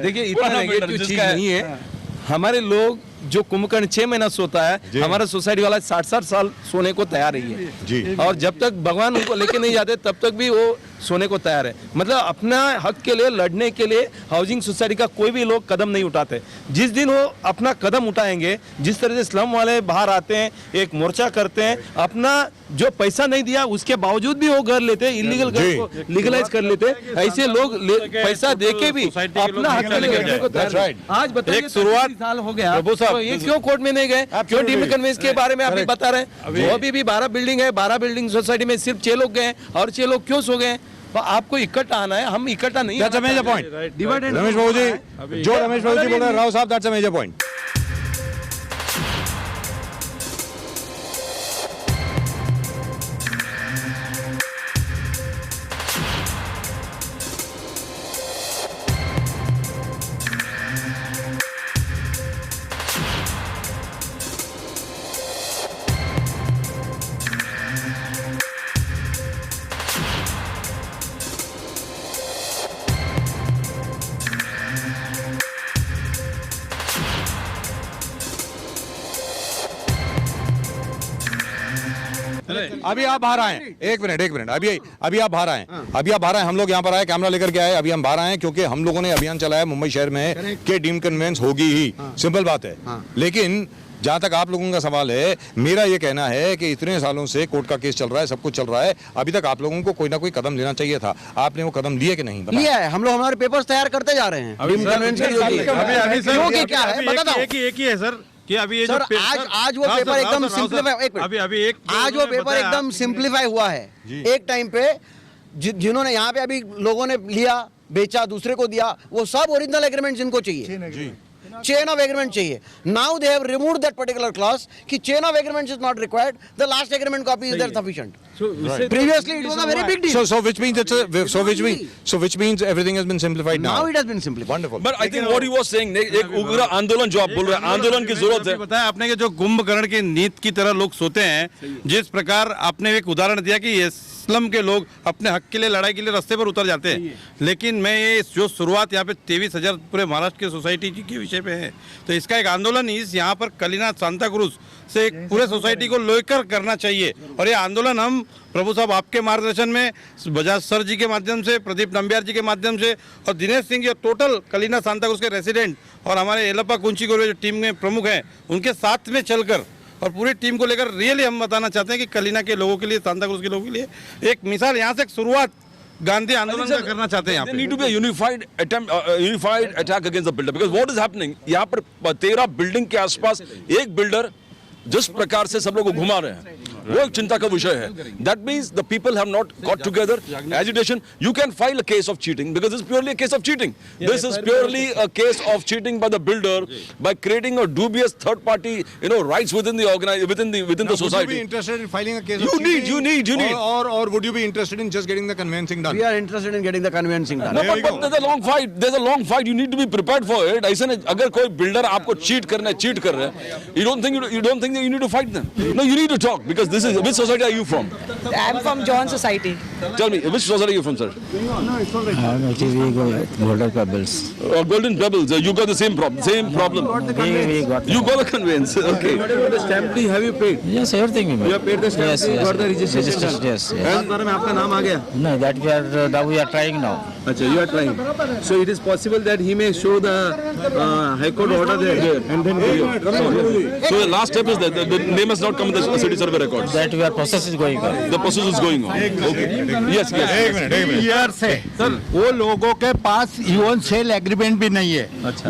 देखिए इतना नेगेटिव चीज नहीं है. हमारे लोग जो कुंभकर्ण 6 महीना सोता है, हमारा सोसाइटी वाला 60-60 साल सोने को तैयार है जी. और जब तक भगवान उनको लेके नहीं जाते तब तक भी वो सोने को तैयार है. मतलब अपना हक के लिए लड़ने के लिए हाउसिंग सोसाइटी का कोई भी लोग कदम नहीं उठाते. जिस दिन वो अपना कदम उठाएंगे, जिस तरह से स्लम वाले बाहर आते हैं, एक मोर्चा करते हैं, अपना जो पैसा नहीं दिया उसके बावजूद भी वो घर लेते हैं, इलीगल घर को लीगलाइज कर लेते हैं. ऐसे लोग पैसा देके भी अपना हक के लिए लड़ने को तैयार है. आज बताइए, शुरुआत साल हो गया तो ये क्यों कोर्ट में नहीं गए, क्यों डीम्ड कन्वेंस के बारे में आप बता रहे हैं. अभी भी 12 बिल्डिंग है, 12 बिल्डिंग सोसाइटी में सिर्फ 6 लोग गए और 6 लोग क्यों सो गए. तो आपको इकट्ठा आना है, हम इकट्ठा नहीं. That's a major point. Ramesh Babu जी, जो रमेश बाबू जी बोल रहे हैं, राव साहब, that's a major point. अभी आप बाहर आए, एक मिनट, अभी आप बाहर आए, हम लोग यहाँ पर आए, कैमरा लेकर के आए, अभी हम बाहर आए क्योंकि हम लोगों ने अभियान चलाया मुंबई शहर में कि डीम्ड कन्वेंस होगी ही. सिंपल बात है. लेकिन जहां तक आप लोगों का सवाल है, मेरा ये कहना है कि इतने सालों से कोर्ट का केस चल रहा है, सब कुछ चल रहा है, अभी तक आप लोगों को कोई ना कोई कदम लेना चाहिए था. आपने वो कदम लिए कि नहीं? लिया है. हम लोग हमारे पेपर्स तैयार करते जा रहे हैं. अभी क्या है बता दो. एक ही है सर कि अभी ये सर आज वो पेपर एकदम सिंप्लीफाई, आज वो पेपर एकदम सिंप्लीफाई हुआ है. एक टाइम पे जिन्होंने यहाँ पे अभी लोगों ने लिया, बेचा, दूसरे को दिया, वो सब ओरिजिनल एग्रीमेंट जिनको चाहिए, chain of agreement चाहिए. Now they have removed that particular clause कि chain of agreement is not required. The last agreement copy is there sufficient. Previously it was a very big deal. So which means everything has been simplified now. Now it has been simplified. Wonderful. But I think what he was saying, एक उग्र आंदोलन जो आप बोल रहे हैं, आंदोलन की जरूरत है. बताया आपने कि जो कुंभकर्ण की नींद की तरह लोग सोते हैं, जिस प्रकार आपने एक उदाहरण दिया कि ये स्लम के लोग अपने हक के लिए लड़ाई के लिए रास्ते पर उतर जाते हैं. लेकिन मैं ये जो शुरुआत यहाँ पे 23,000 पूरे महाराष्ट्र की सोसाइटी के विषय पे है, तो इसका एक आंदोलन इस यहाँ पर कलिना सांता क्रूज से एक पूरे सोसाइटी को लेकर करना चाहिए. और ये आंदोलन हम प्रभु साहब आपके मार्गदर्शन में, बजाज सर जी के माध्यम से, प्रदीप नंबियार जी के माध्यम से और दिनेश सिंह जो टोटल कलिना सांता क्रूज के रेसिडेंट और हमारे येलप्पा कुंची गोरे जो टीम में प्रमुख हैं, उनके साथ में चलकर और पूरी टीम को लेकर रियली हम बताना चाहते हैं कि कलिना के लोगों के लिए, सांता क्रूज के लोगों के लिए एक मिसाल, यहाँ से एक शुरुआत गांधी आंदोलन का करना चाहते हैं यहाँ There need पे। to be a unified attempt, unified attack against the builder. Because what is happening? यहाँ पर 13 बिल्डिंग के आसपास एक बिल्डर जिस प्रकार से सब लोग को घुमा रहे हैं, वो एक चिंता का विषय है. That means the people have not got together. Agitation. You can file a case of cheating because it's purely a case of cheating. This is purely a case of cheating by the builder by creating a dubious third party, rights within the within the Would you be society. interested in filing a case You of need, cheating? you need. Or would you be interested in just getting the conveyancing done? We are interested in getting the conveyancing done. No, but there's a long fight. There's a long fight. You need to be prepared for it. ऐसे नहीं, अगर कोई builder आपको cheat कर रहे हैं, you don't think that you need to fight them. No, you need to talk because this is which society are you from? I'm from John Society. Tell me, which society are you from, sir? Golden Pebbles. Golden Pebbles. You got the same problem. We got You got the conveyance. Okay. The stamp duty have you paid? Yes, everything we made. You have paid the stamp Yes, duty, yes. got the registration. Yes, yes. इस बारे में आपका नाम आ गया? No, that we are trying now. अच्छा, you are trying. So it is possible that he may show the High Court order there and then go here. So the last step is that the name has not come in the city survey records. That our process is going on. The process is going on. Okay. Yes, yes. Year से वो लोगों के पास even sale agreement भी नहीं है.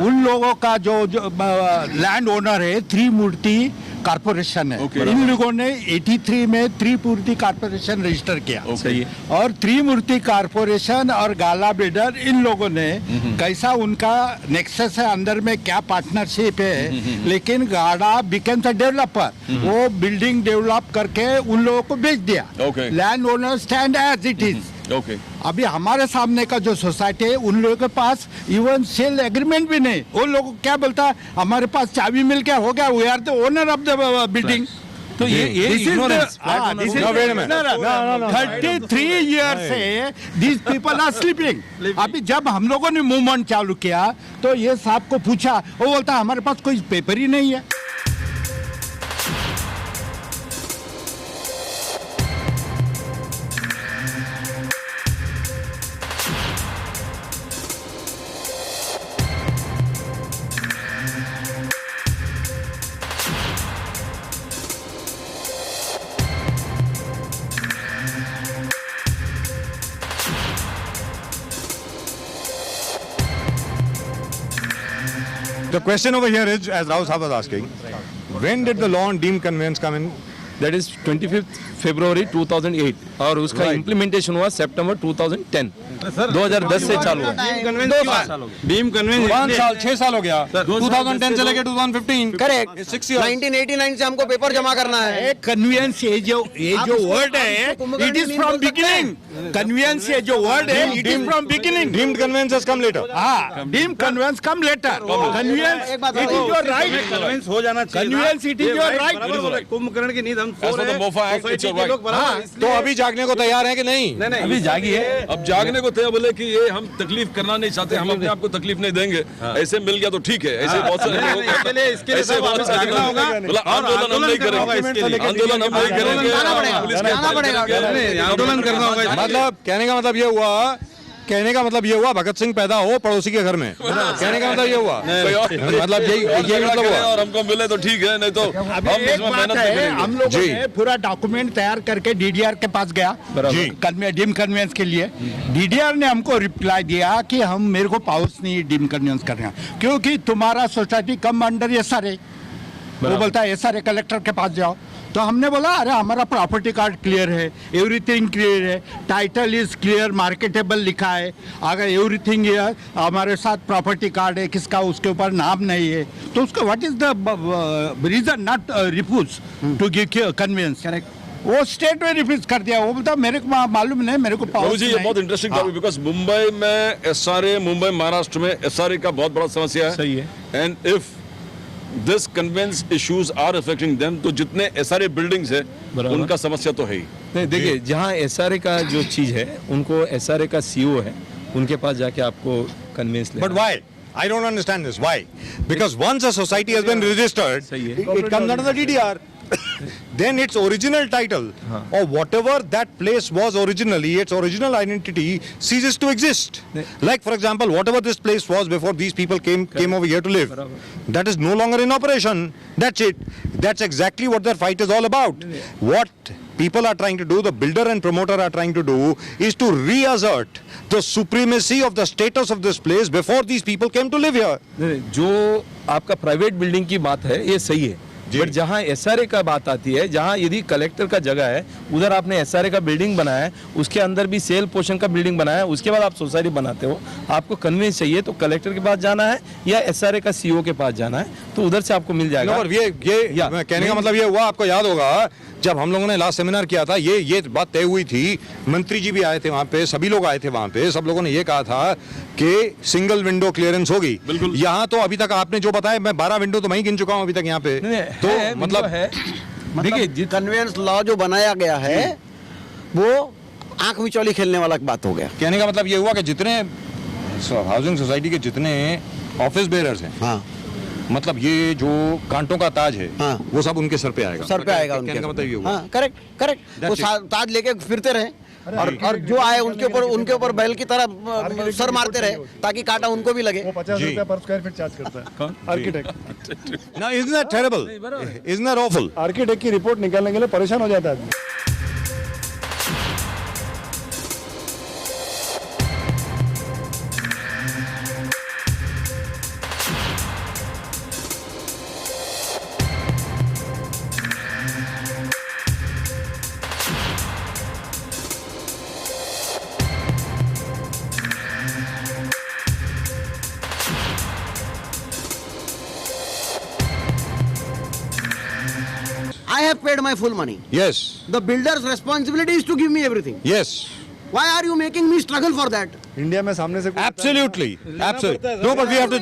उन लोगों का जो लैंड ओनर है त्रिमूर्ति कारपोरेशन है. इन लोगों ने 83 में त्रिमूर्ति कारपोरेशन रजिस्टर किया. और त्रिमूर्ति कारपोरेशन और गाला बिल्डर इन लोगों ने कैसा उनका नेक्सस है, अंदर में क्या पार्टनरशिप है, लेकिन गाड़ा बिकेम द डेवलपर. वो बिल्डिंग डेवलप करके उन लोगों को बेच दिया. Land owner stand as it is. अभी हमारे सामने का जो सोसाइटी है उन लोगों के पास इवन सेल एग्रीमेंट भी नहीं. उन लोगों को क्या बोलता है, हमारे पास चाबी मिल गया, हो गया, we are the owner of the building. तो ये ignorance. 33 years से these people are sleeping. अभी जब हम लोगों ने मूवमेंट चालू किया तो ये साहब को पूछा, वो बोलता हमारे पास कोई पेपर ही नहीं है. The question over here is, as Rao Sahab was asking, when did the law on deemed conveyance come in? That is 25th February 2008 और उसका इम्प्लीमेंटेशन हुआ सितंबर 2010. 2010 से चालू है. डीम कन्वेंस 5 साल 6 साल हो गया. 2010 से लेकर 2015. करेक्ट. 6 years. 1989 से हमको पेपर जमा करना है. कन्वीनियंस ये जो वर्ड है it is from beginning. Convenience ये जो वर्ड है it is from beginning. Deemed conveyance has come later. हाँ, deem conveyance come later. Convenience it is your right. Conveyance हो जाना चाहिए. Convenience it is your right. Kumbhakarna की नींद हम As per the MOFA Act, it's your right. तो अभी जागने को तैयार है कि नहीं? अभी जागी है. अब जागने को तैयार बोले कि ये हम तकलीफ करना नहीं चाहते, हम अपने आप को तकलीफ नहीं देंगे. ऐसे मिल गया तो ठीक है. ऐसे बहुत सारे लोग इसके लिए सब वापस जागना होगा. आंदोलन हम नहीं करेंगे. आंदोलन हम नहीं करेंगे. आंदोलन करना होगा. मतलब कहने का मतलब ये हुआ भगत सिंह पैदा हो पड़ोसी के घर में. कहने का मतलब ये हुआ. मतलब यही मतलब हुआ. और हमको मिले तो ठीक है, नहीं तो अभी हम एक इसमें बात मेहनत है, नहीं हम करेंगे. लोगों ने पूरा डॉक्यूमेंट तैयार करके डीडीआर के पास गया डीम कन्वेंस के लिए. डीडीआर ने हमको रिप्लाई दिया कि हम मेरे को पाउस नहीं डीम कन्वेंस करना क्योंकि तुम्हारा सोसाइटी कम अंडर एसआरए. वो बोलता है एसआरए कलेक्टर के पास जाओ. तो हमने बोला अरे हमारा प्रॉपर्टी कार्ड क्लियर है, एवरीथिंग क्लियर है, टाइटल इज क्लियर, मार्केटेबल लिखा है. अगर एवरीथिंग हमारे साथ प्रॉपर्टी कार्ड है किसका उसके ऊपर नाम नहीं है तो उसका what is the reason not refuse to give conveyance. वो स्टेट में रिफ्यूज कर दिया. वो बोलता मेरे को मालूम नहीं, मेरे को पावर जी. ये बहुत इंटरेस्टिंग टॉपिक बिकॉज मुंबई में एसआरए, मुंबई महाराष्ट्र में एसआरए का बहुत बड़ा समस्या है. सही है. And if this conveyance issues are affecting them तो जितने एसआरए बिल्डिंग्स है उनका समस्या तो है ही. नहीं देखिए, जहाँ एसआरए का जो चीज है उनको एसआरए का सीईओ है, उनके पास जाके आपको कन्वेंस लेना. But why? I don't understand this. Why? Because once a society has been registered, it comes under the DDR. Then its original title or whatever that place was originally, its original identity ceases to exist. Like for example, whatever this place was before these people came over here to live, that is no longer in operation. That's it. That's exactly what their fight is all about. What people are trying to do, the builder and promoter are trying to do, is to reassert the supremacy of the status of this place before these people came to live here. नहीं, जो आपका private building की बात है ये सही है, but जहाँ एसआरए का बात आती है, जहाँ यदि कलेक्टर का जगह है उधर आपने एसआरए का बिल्डिंग बनाया है, उसके अंदर भी सेल पोर्शन का बिल्डिंग बनाया है, उसके बाद आप सोसाइटी बनाते हो, आपको कन्वेंस चाहिए तो कलेक्टर के पास जाना है या एसआरए का सीईओ के पास जाना है, तो उधर से आपको मिल जाएगा। और ये कहने का मतलब ये हुआ, आपको याद होगा जब हम लोगों ने लास्ट सेमिनार किया था, ये बात तय हुई थी, मंत्री जी भी आए थे वहाँ पे, सभी लोग आए थे वहाँ पे, सब लोगों ने ये कहा था कि सिंगल विंडो क्लियरेंस होगी। यहाँ तो अभी तक आपने जो बताया, मैं 12 विंडो तो मैं ही गिन चुका हूँ अभी तक यहाँ पे। तो मतलब है, देखिए कन्वेंस लॉ जो बनाया गया है वो आंख मिचौली खेलने वाला बात हो गया। कहने का मतलब ये हुआ कि जितने हाउसिंग सोसाइटी के जितने ऑफिस बेयरर्स हैं, हाँ, मतलब ये जो कांटों का ताज है, हाँ, वो सब उनके सर पे आएगा, सर पे आएगा उनके। कहने का मतलब ये हुआ। हाँ, करेक्ट। वो ताज लेके फिरते रहे और जो आए उनके ऊपर बैल की तरह सर मारते रहे ताकि कांटा उनको भी लगे। वो 50 रुपया पर स्क्वायर फीट चार्ज करता है आर्किटेक्ट। ना, isn't that terrible? Isn't that awful? Architect की रिपोर्ट निकालने के लिए परेशान हो जाता है आदमी। I have paid my full money. Yes. The builder's responsibility is to give me everything. Yes. Why are you making me struggle for that? India में सामने से Absolutely. Absolutely. No, but we have to.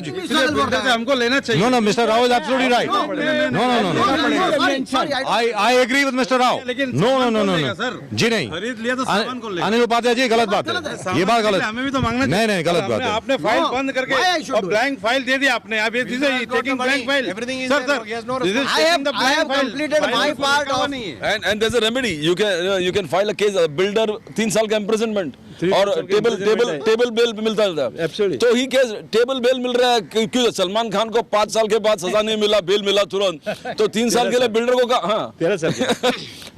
हमको लेना चाहिए। No, Mr. Rao is absolutely right. No. I agree with Mr. Rao. No. जी नहीं। खरीद लिया तो सामान को लेगा। अनिल उपाध्याय जी, गलत बात है। ये बात गलत। हमें भी तो मांगना चाहिए। नहीं, गलत बात है। आपने फाइल बंद करके और ब्लैंक फाइल दे दी आपने। अब ये taking blank file. Sir, I have completed my part of. And there's a remedy. You can file a case. Builder 3 साल का imprisonment और टेबल बेल मिलता है। तो ही केस टेबल बेल मिल रहा है, क्यों? सलमान खान को 5 साल के बाद सजा नहीं मिला, बेल मिला तुरंत, तो 3 साल के लिए बिल्डर को कहा, हाँ 13 साल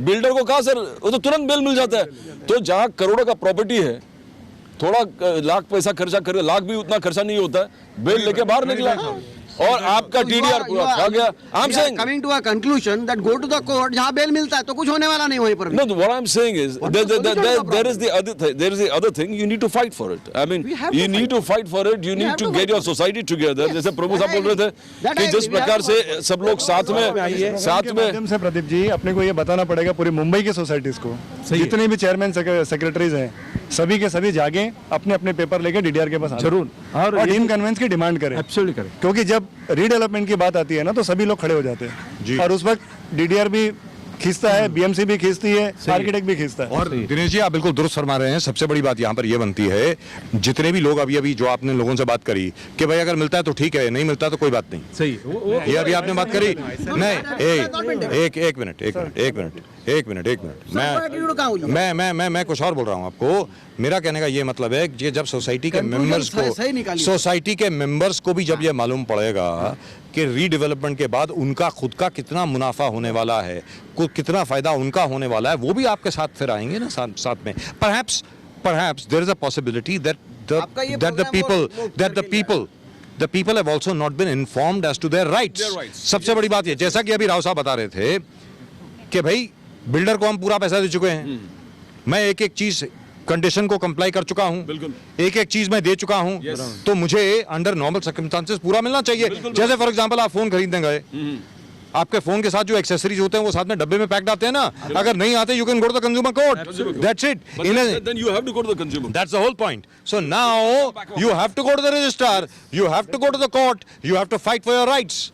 बिल्डर को कहा सर वो तो तुरंत बेल मिल जाता है। तो जहाँ करोड़ों का प्रॉपर्टी है, थोड़ा लाख पैसा खर्चा करके, लाख भी उतना खर्चा नहीं होता है, बेल लेके बाहर निकला और आपका टीडीआर पूरा खा गया। I'm saying coming to a conclusion that go to the court, जहाँ बेल मिलता है तो कुछ होने वाला नहीं वहीं पर। No, what I'm saying is there is the other thing. You need to fight for it. I mean, you need to fight for it. You need to get your society together. जैसे प्रभु साहब बोल रहे थे कि जिस प्रकार से सब लोग साथ में से प्रदीप जी, अपने को ये बताना पड़ेगा पूरी मुंबई की सोसाइटीज को, जितने भी चेयरमैन सेक्रेटरीज हैं, सभी के सभी जागे अपने अपने पेपर लेके डीडीआर के पास जरूर और डीम कन्वेंस की डिमांड करें। एब्सोल्युटली करें, क्योंकि जब रीडेवलपमेंट की बात आती है ना तो सभी लोग खड़े हो जाते हैं और उस वक्त डीडीआर भी खींचता है, बीएमसी भी खींचती है, आर्किटेक्ट भी खींचता है। और दिनेश जी, आप बिल्कुल दुरुस्त फरमा रहे हैं। सबसे बड़ी बात यहाँ पर ये बनती है, जितने भी लोग अभी जो आपने लोगों से बात करी कि भाई अगर मिलता है तो ठीक है, नहीं मिलता तो कोई बात नहीं। सही, ये अभी आपने बात करी। नहीं, एक मिनट, मैं कुछ और बोल रहा हूँ आपको। मेरा कहने का ये मतलब है कि जब सोसाइटी के मेंबर्स को भी जब ये मालूम पड़ेगा कि रीडेवलपमेंट के बाद उनका खुद का कितना मुनाफा होने वाला है, कितना फायदा उनका होने वाला है, वो भी आपके साथ फिर आएंगे ना साथ में। Perhaps there is a possibility that the people have also not been informed as to their rights. सबसे बड़ी बात ये, जैसा कि अभी राव साहब बता रहे थे कि भाई बिल्डर को हम पूरा पैसा दे चुके हैं, मैं एक चीज कंडीशन को कंप्लाई कर चुका हूं, एक चीज मैं दे चुका हूं, तो मुझे अंडर नॉर्मल सर्कमस्टांसेस पूरा मिलना चाहिए। जैसे फॉर एग्जांपल आप फोन खरीदने गए, आपके फोन के साथ जो एक्सेसरीज होते हैं वो साथ में डब्बे में पैक्ड आते हैं ना, अगर नहीं आते you can go to the consumer court, that's it. Then you have to go to the consumer. That's the whole point. So now you have to go to the registrar, you have to go to the court, you have to fight for your rights.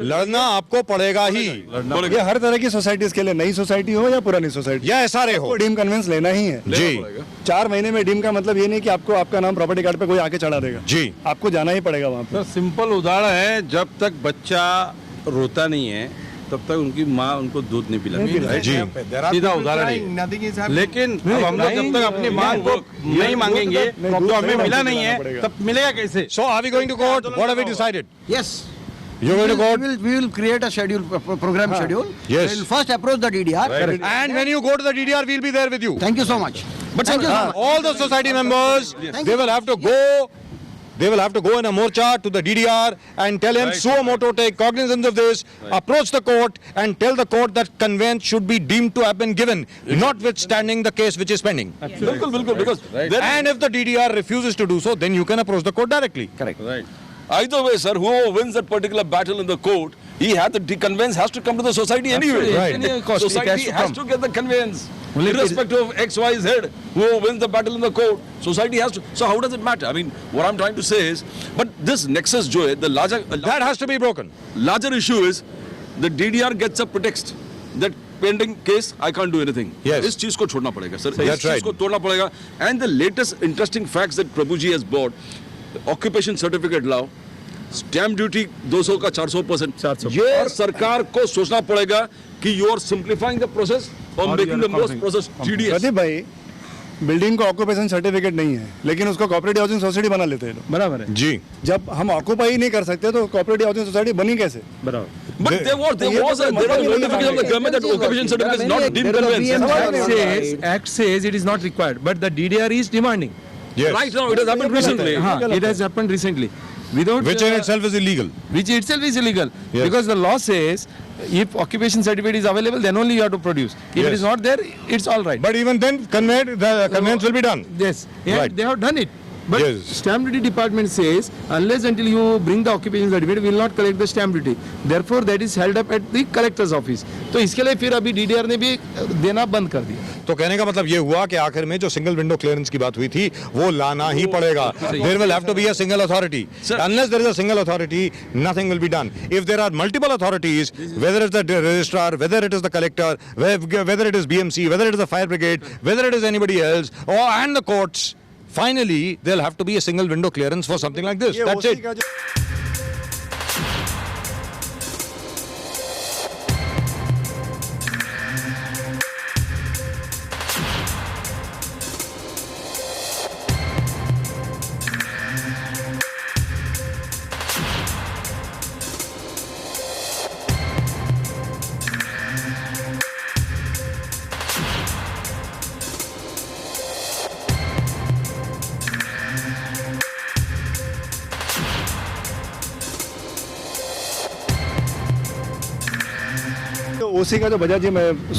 लड़ना आपको पड़ेगा ही। ये हर तरह की societies के लिए, नई society हो या पुरानी सोसाइटी, या एसआरए हो, डीम कन्वेंस लेना ही है जी। 4 महीने में डीम का मतलब ये नहीं कि आपको आपका नाम प्रॉपर्टी कार्ड पे कोई आके चढ़ा देगा जी, आपको जाना ही पड़ेगा वहाँ पे। सिंपल उदाहरण है, जब तक बच्चा रोता नहीं है तब तक उनकी माँ उनको दूध नहीं पिलाती जी, सीधा उदाहरण है। लेकिन अब हम लोग जब तक अपनी मांग को नहीं मांगेंगे तो हमें मिला नहीं है, तब मिलेगा कैसे? So are we going to court? What have we decided? Yes. You're going to court? We will create a schedule, program schedule. Yes. We will first approach the DDR. And when you go to the DDR, we'll be there with you. Thank you so much. But Thank you so much. all the society members, they will have to go. They will have to go in a morcha to the DDR and tell him, suo moto, take cognizance of this, approach the court and tell the court that conveyance should be deemed to have been given, notwithstanding the case which is pending. Bilkul, because And if the DDR refuses to do so, then you can approach the court directly. Correct. Right. either way, sir, whoever wins that particular battle in the court, the conveyance has to come to the society anyway. Right. Any cost, it Society has has to to get the conveyance. Well, Irrespective of X, Y, Z, whoever wins the battle in the court, society has to. So how does it matter? I mean, what I'm trying to say is, but this nexus, Joy, the larger That has to be broken. larger issue is, the DDR gets a pretext that pending case, I can't do anything. Yes. इस चीज को छोड़ना पड़ेगा, sir. That's इस चीज right. को तोड़ना पड़ेगा. And the latest interesting facts that Prabhuji has brought, occupation certificate लाओ, stamp duty 200 का 400%. ये सरकार को सोचना पड़ेगा कि you are simplifying the process or making the most process tedious. Pradeep भाई, बिल्डिंग को ऑक्यूपेशन सर्टिफिकेट नहीं है, लेकिन उसको कोऑपरेटिव हाउसिंग सोसाइटी बना लेते हैं लोग। बराबर है जी। जब हम ऑक्यूपाई नहीं कर सकते तो कोऑपरेटिव हाउसिंग सोसाइटी बनी कैसे? बराबर But there was a notification of the government that occupation certificate is not deemed conveyance. Act says it is not required, but the DDR is demanding. Yes. Right now, it has happened recently. It has happened recently. Without Which in itself is illegal. which itself is illegal, Yes. because the law says if occupation certificate is available, then only you have to produce. If Yes. it is not there, it's all right. But even then, the conveyance will be done. Yes, yeah, Right. they have done it. But Yes. stamp duty department says unless until you bring the occupation certificate, we will not collect the stamp duty. Therefore, that is held up at the collector's office. तो इसके लिए फिर अभी DDR ने भी देना बंद कर दिया. तो कहने का मतलब ये हुआ कि आखिर में जो सिंगल विंडो क्लियरेंस की बात हुई थी वो लाना ही पड़ेगा. There will have to be a single authority. Unless there is a single authority, nothing will be done. If there are multiple authorities, whether it's the registrar, whether it is the collector, whether it is BMC, whether it is the fire brigade, whether it is anybody else, and the courts, finally there'll have to be a single window clearance for something like this. That's it. ओसी का जो वजह जी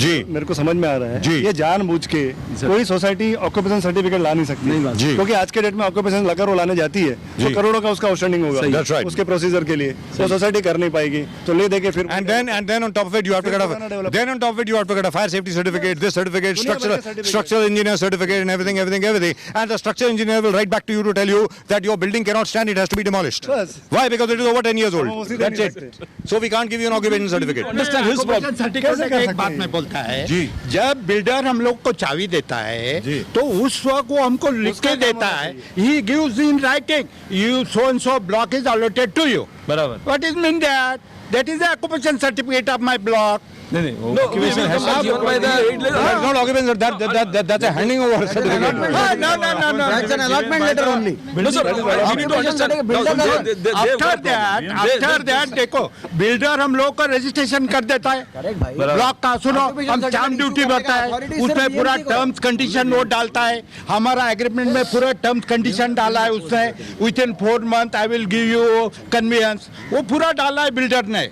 जी। मेरे को समझ में आ रहा है जी। ये जानबूझ के कोई सोसाइटी ऑक्यूपेशन सर्टिफिकेट ला नहीं सकती जी। क्योंकि आज के डेट में ऑक्यूपेशन अगर वो लाने जाती है तो करोड़ों का उसका आउटस्टैंडिंग होगा That's right. उसके प्रोसीजर के लिए वो सोसाइटी कर नहीं पाएगी तो ले दे के फिर And then on top of it you have to get a fire safety certificate, this certificate, structural engineer certificate and everything. And the structural engineer will write back to you to tell you that your building cannot stand, it has to be demolished. Bas. Why? Because it is over 10 years old. उसी दिन That's he it. सकते। So we can't give you an occupation certificate. Understand his problem. Certificate एक बात मैं बोलता है जब builder हम लोग को चाबी देता है तो उस वक्त वो हमको लिख के देता है he gives in writing you so and so block is allotted to you बराबर. What is mean that is the occupation certificate of my block नहीं occupation has to be given by the That's not occupation, that's a handing over certificate. no That's an allotment letter only. No, sir, we need to understand. After that देखो builder हम लोग को registration कर देता है block का सुनो हम स्टैम्प ड्यूटी भरता है उसमें पूरा टर्म्स कंडीशन वो डालता है हमारा एग्रीमेंट में पूरा टर्म्स कंडीशन डाला है उसने with in 4 months I will give you convenience वो पूरा डाला है बिल्डर ने.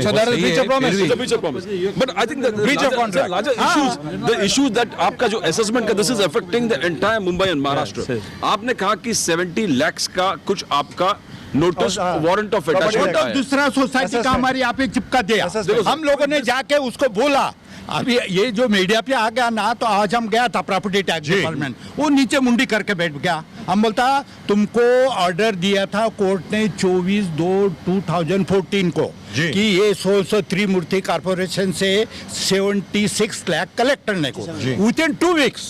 So that is breach of promise. It's a breach of promise. But I think that the Breach of contract. larger issues, the issue that आपका जो assessment का this is affecting the entire Mumbai and Maharashtra. आपने कहा कि 70 lakhs का कुछ आपका notice warrant of attachment तो दूसरा सोसाइटी का हमारे यहाँ पे चिपका दिया हम लोगों ने जाके उसको बोला अभी ये जो मीडिया पे आ गया ना तो आज हम गया था प्रॉपर्टी टैक्स डिपार्टमेंट वो नीचे मुंडी करके बैठ गया हम बोलता तुमको ऑर्डर दिया था कोर्ट ने 24/2/2014 को कि ये 16 त्रिमूर्ति कॉर्पोरेशन से 76 लाख कलेक्ट करने को विद इन 2 weeks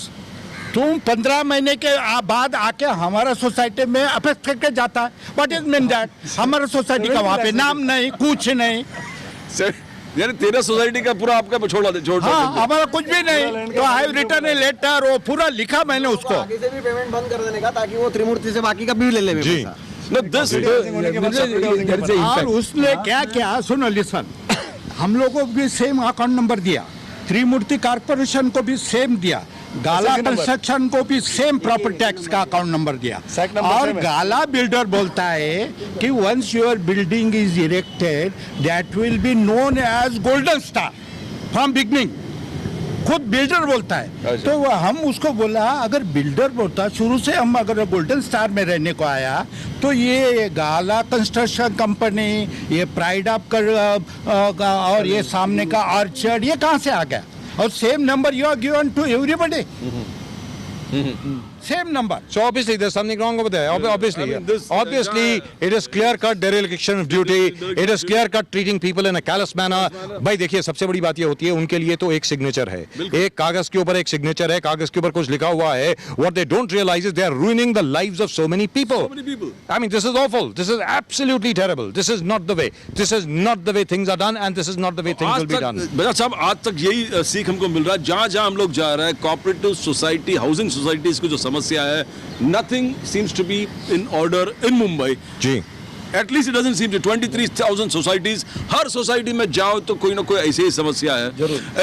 तुम 15 महीने के बाद आके हमारा सोसाइटी में अफेक्ट करके जाता है व्हाट इज मीन दैट हमारा सोसाइटी का वहाँ पे नाम नहीं कुछ नहीं यानी तेरा सोसाइटी का पूरा आपका छोड़ हाँ हमारा कुछ भी नहीं तो आई रिटर्न ए लेटर वो पूरा लिखा मैंने उसको आगे से भी पेमेंट बंद कर देने का ताकि वो त्रिमूर्ति से बाकी का बिल ले ले जी No, this. और उसने क्या क्या सुनो लिसन, हम लोगों को भी सेम अकाउंट नंबर दिया, त्रिमूर्ति कारपोरेशन को भी सेम दिया, गाला कंस्ट्रक्शन को भी सेम प्रॉपर्टी टैक्स का अकाउंट नंबर दिया, और गाला बिल्डर बोलता है कि once your building is erected that will be known as golden star from beginning, खुद बिल्डर बोलता है। तो हम उसको बोला अगर बिल्डर बोलता शुरू से हम अगर गोल्डन स्टार में रहने को आया तो ये गाला कंस्ट्रक्शन कंपनी, ये प्राइड ऑफ और ये सामने का आर्चर्ड, ये कहाँ से आ गया? और same number you are given to everybody, same number. So obviously there's something wrong over there. Obviously, it is clear-cut dereliction of duty. It is clear-cut treating people in a callous manner. भाई देखिए सबसे बड़ी बात ये होती है उनके लिए तो एक सिग्नेचर है, एक कागज के ऊपर एक सिग्नेचर है, कागज के ऊपर कुछ लिखा हुआ है. What they don't realize is they are ruining the lives of so many people. I mean this is awful. This is absolutely terrible. This is not the way. This is not the way things are done, and this is not the way things will be done. बेटा साहब आज तक यही सीख हमको मिल रहा है, जहाँ जहाँ हम लोग जा रहे हैं कोऑपरेटिव सोसाइटी, हाउसिंग सोसाइटीज को जो समस्या है, nothing seems to be in order in Mumbai. जी. At least it doesn't seem to. 23,000 societies, हर सोसाइटी में जाओ तो कोई ना कोई ऐसे ही समस्या है,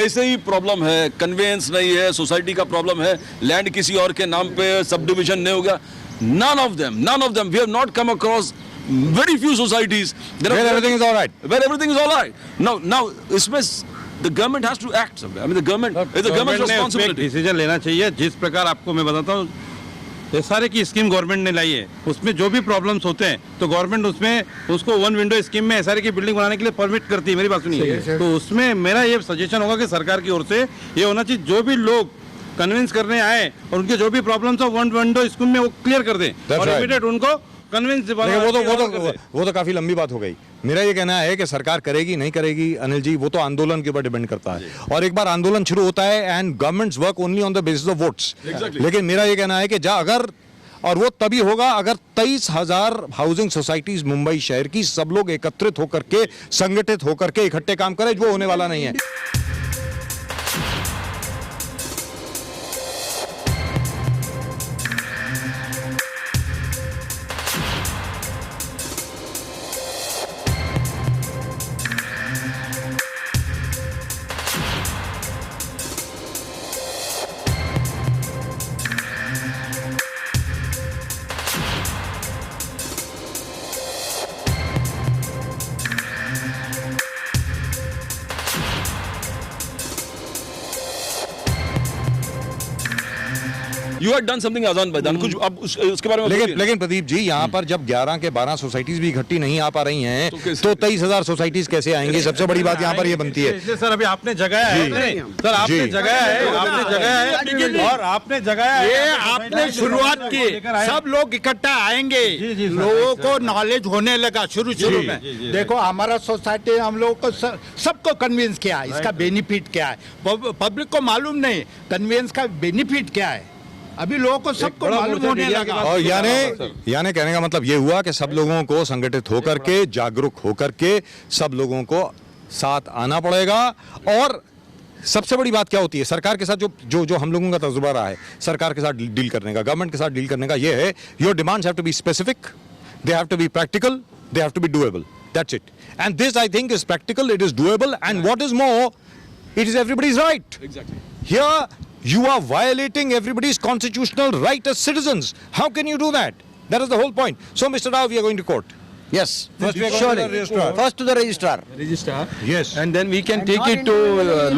ऐसे ही प्रॉब्लम है, कन्वेंस नहीं है, सोसाइटी का प्रॉब्लम है, लैंड किसी और के नाम पे सब डिविजन नहीं होगा. None of them. We have not come across very few societies where everything is all right. Where everything is all right. Now, इसमें the government has to act somewhere. I mean, the government is the government's responsibility. Decision लेना चाहिए. जिस प्रकार आपको मैं बताता हूँ, ये सारे की स्कीम गवर्नमेंट ने लाई है, उसमें जो भी प्रॉब्लम्स होते हैं तो गवर्नमेंट उसमें उसको वन विंडो स्कीम में एसआरए की बिल्डिंग बनाने के लिए परमिट करती है. मेरी बात सुनिए. तो उसमें मेरा ये सजेशन होगा कि सरकार की ओर से ये होना चाहिए, जो भी लोग कन्विंस करने आए और उनके जो भी प्रॉब्लम्स हो वन विंडो स्कीम में वो क्लियर कर दें और इमीडिएट उनको कन्विंस. वो तो काफी लंबी बात हो गई. मेरा ये कहना है कि सरकार करेगी नहीं करेगी अनिल जी, वो तो आंदोलन के ऊपर डिपेंड करता है, और एक बार आंदोलन शुरू होता है and governments work only on the basis of votes. लेकिन मेरा ये कहना है कि अगर, और वो तभी होगा अगर 23,000 हाउसिंग सोसाइटीज मुंबई शहर की सब लोग एकत्रित होकर के, संगठित होकर के इकट्ठे काम करें, वो होने वाला नहीं है. You had done something आजान भाईजान, कुछ अब उसके बारे में. लेकिन प्रदीप जी यहाँ पर जब 11 के 12 सोसाइटीज भी इकट्ठी नहीं आ पा रही हैं तो 23,000 सोसाइटीज कैसे आएंगी? सबसे बड़ी बात यहाँ पर ये बनती है. सर अभी आपने जगाया है, सर आपने जगाया है और आपने जगाया है, ये आपने शुरुआत की, सब लोग इकट्ठा आएंगे, लोगों को नॉलेज होने लगा शुरू में. देखो हमारा सोसाइटी हम लोगों को सबको कन्विंस किया, इसका बेनिफिट क्या है, पब्लिक को मालूम नहीं कन्विंस का बेनिफिट क्या है, अभी लोगों को सबको मालूम होने लगा. और यानी कहने का मतलब ये हुआ कि सब लोगों को संगठित होकर के, जागरूक होकर के सब लोगों को साथ आना पड़ेगा. और सबसे बड़ी बात क्या होती है सरकार के साथ, जो हम लोगों का तजुर्बा रहा है सरकार के साथ डील करने का, गवर्नमेंट के साथ डील करने का, ये है your demands have to be specific, they have to be practical, they have to be doable. That's it. And this I think is practical, it is doable, and what is more, it is everybody's right. Exactly. Here you are violating everybody's constitutional right as citizens. How can you do that? That is the whole point. So Mr. Rao, we are going to court. Yes, First we are going surely. to the registrar. First to the registrar. Yes. And then we can take it to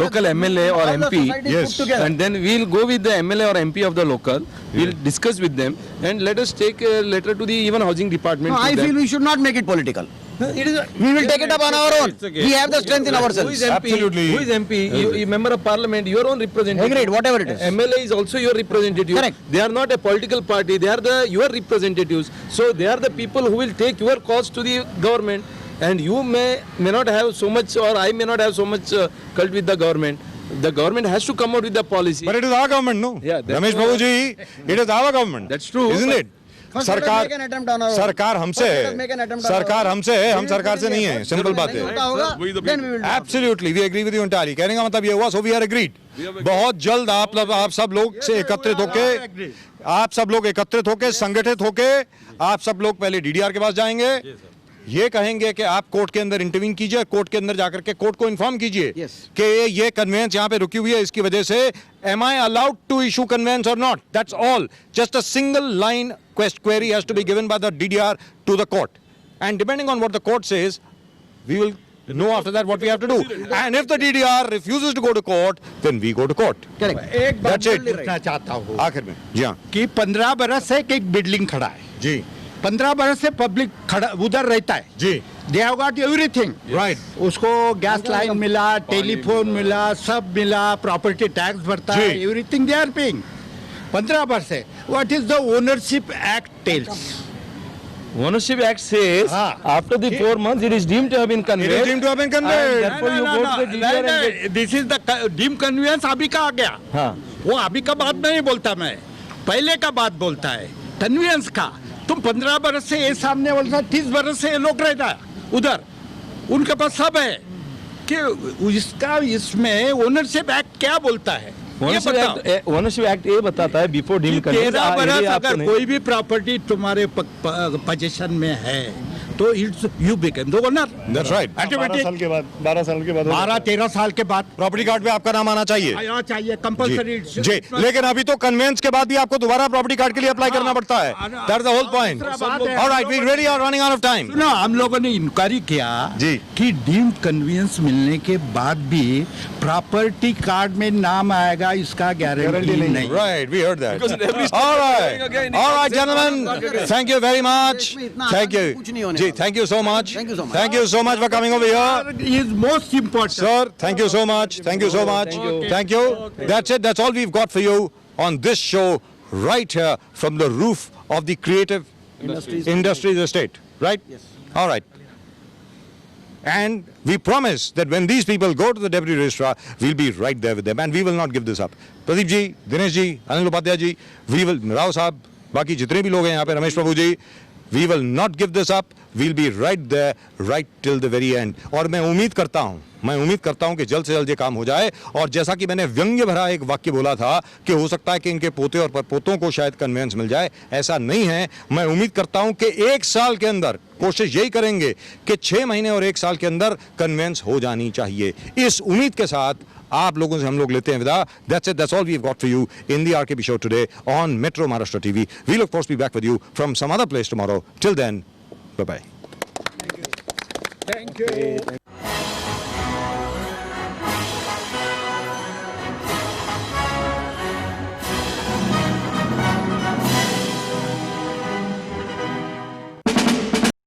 local MLA or MP. Yes. And then we'll go with the MLA or MP of the local. We'll discuss with them and let us take a letter to the even housing department. No, I feel we should not make it political. We will take it up on our own. We have the strength in ourselves. Who is MP? Absolutely. Who is MP? You member of parliament, your own representative. Agreed, whatever it is. MLA is also your representative. Correct. They are not a political party. They are your representatives. So they are the people who will take your cause to the government. And you may not have so much, or I may not have so much cult with the government. The government has to come out with the policy. But it is our government, no? Yeah, Ramesh Babu ji, it is our government. That's true. Isn't it? सरकार हमसे है, सरकार हमसे है, हम सरकार से नहीं है. सिंपल बात है. Then we will. Absolutely, we agree with you entirely. कहने का मतलब ये हुआ, so we are agreed. बहुत जल्द आप सब लोग से एकत्रित होके संगठित होके आप सब लोग पहले डीडीआर के पास जाएंगे, ये कहेंगे कि आप कोर्ट के अंदर इंटरवीन कीजिए, कोर्ट के अंदर जाकर के कोर्ट को इन्फॉर्म कीजिए कि ये कन्वेंस यहाँ पे रुकी हुई है, इसकी वजह से am I allowed to issue conveyance or not? That's all. Just a single line query has to be given by the DDR to the court, and depending on what the court says, we will know after that what we have to do. And if the DDR refuses to go to court, then we go to court. Correct. एक बात That's it. लिखना चाहता हूँ आखिर में जी हाँ कि 15 बरस से एक बिल्डिंग खड़ा है जी 15 बरस से पब्लिक खड़ा उधर रहता है जी they have got everything right उसको गैस लाइन मिला, टेलीफोन मिला, सब मिला, प्रॉपर्टी टैक्स भरता है, जी। एवरीथिंग दे आर पेइंग 15 बरस से what is the ownership act tells Ownership Act says after the 4 months it is deemed to have been conveyed. It is deemed to have been conveyed. And therefore you go to the DDR and get... this is the deemed conveyance अभी का आ गया हाँ वो अभी का बात नहीं बोलता मैं पहले का बात बोलता है कन्वेंस का तुम 15 बरस से ये सामने वाला 30 बरस से ये लोग रहता है उधर उनके पास सब है कि इसका इसमें ओनरशिप एक्ट क्या बोलता है ओनरशिप एक्ट ये बताता है बिफोर डीम 13 बरस अगर कोई भी प्रॉपर्टी तुम्हारे पोजीशन में है तो it's you become the owner that's right 12 साल के बाद 12-13 साल के बाद प्रॉपर्टी कार्ड पे आपका नाम आना चाहिए आना चाहिए कंपलसरी जी लेकिन अभी तो कन्वेंस के बाद भी आपको दोबारा प्रॉपर्टी कार्ड के लिए अप्लाई करना पड़ता है that's the whole point alright we really are running out of time सुनो हम लोगों ने इंक्वायरी किया जी कि डीम्ड कन्वेंस मिलने के बाद भी प्रॉपर्टी कार्ड में नाम आएगा इसका गारंटी नहीं right we heard that alright gentleman thank you very much thank you जी thank you so much for coming over here is most important. Sir, thank you so much. Thank you so much. Thank you. That's it. That's all we've got for you on this show right here from the roof of the Creative Industries Estate. Right? Yes. All right. And we promise that when these people go to the Deputy Registrar, we'll be right there with them and we will not give this up. Pradeep ji, Dinesh ji, Anil Upadhyay ji, we will, Rao sahab, बाकी जितने भी लोग हैं यहाँ पे, रमेश प्रभु जी, we will not give this up. We'll be right there, right till the very end. और मैं उम्मीद करता हूँ कि जल्द से जल्द ये काम हो जाए और जैसा कि मैंने व्यंग्य भरा एक वाक्य बोला था कि हो सकता है कि इनके पोते और पोतों को शायद कन्वेंस मिल जाए, ऐसा नहीं है। मैं उम्मीद करता हूँ कि 1 साल के अंदर कोशिश यही करेंगे कि 6 महीने और 1 साल के अंदर कन्वेंस हो जानी चाहिए। इस उम्मीद के साथ आप लोगों से हम लोग लेते हैं विदा। That's it. That's all we've got for you in the RKB show today on Metro Maharashtra TV. We look forward to be back with you from some other place tomorrow. Till then, bye-bye. Thank you.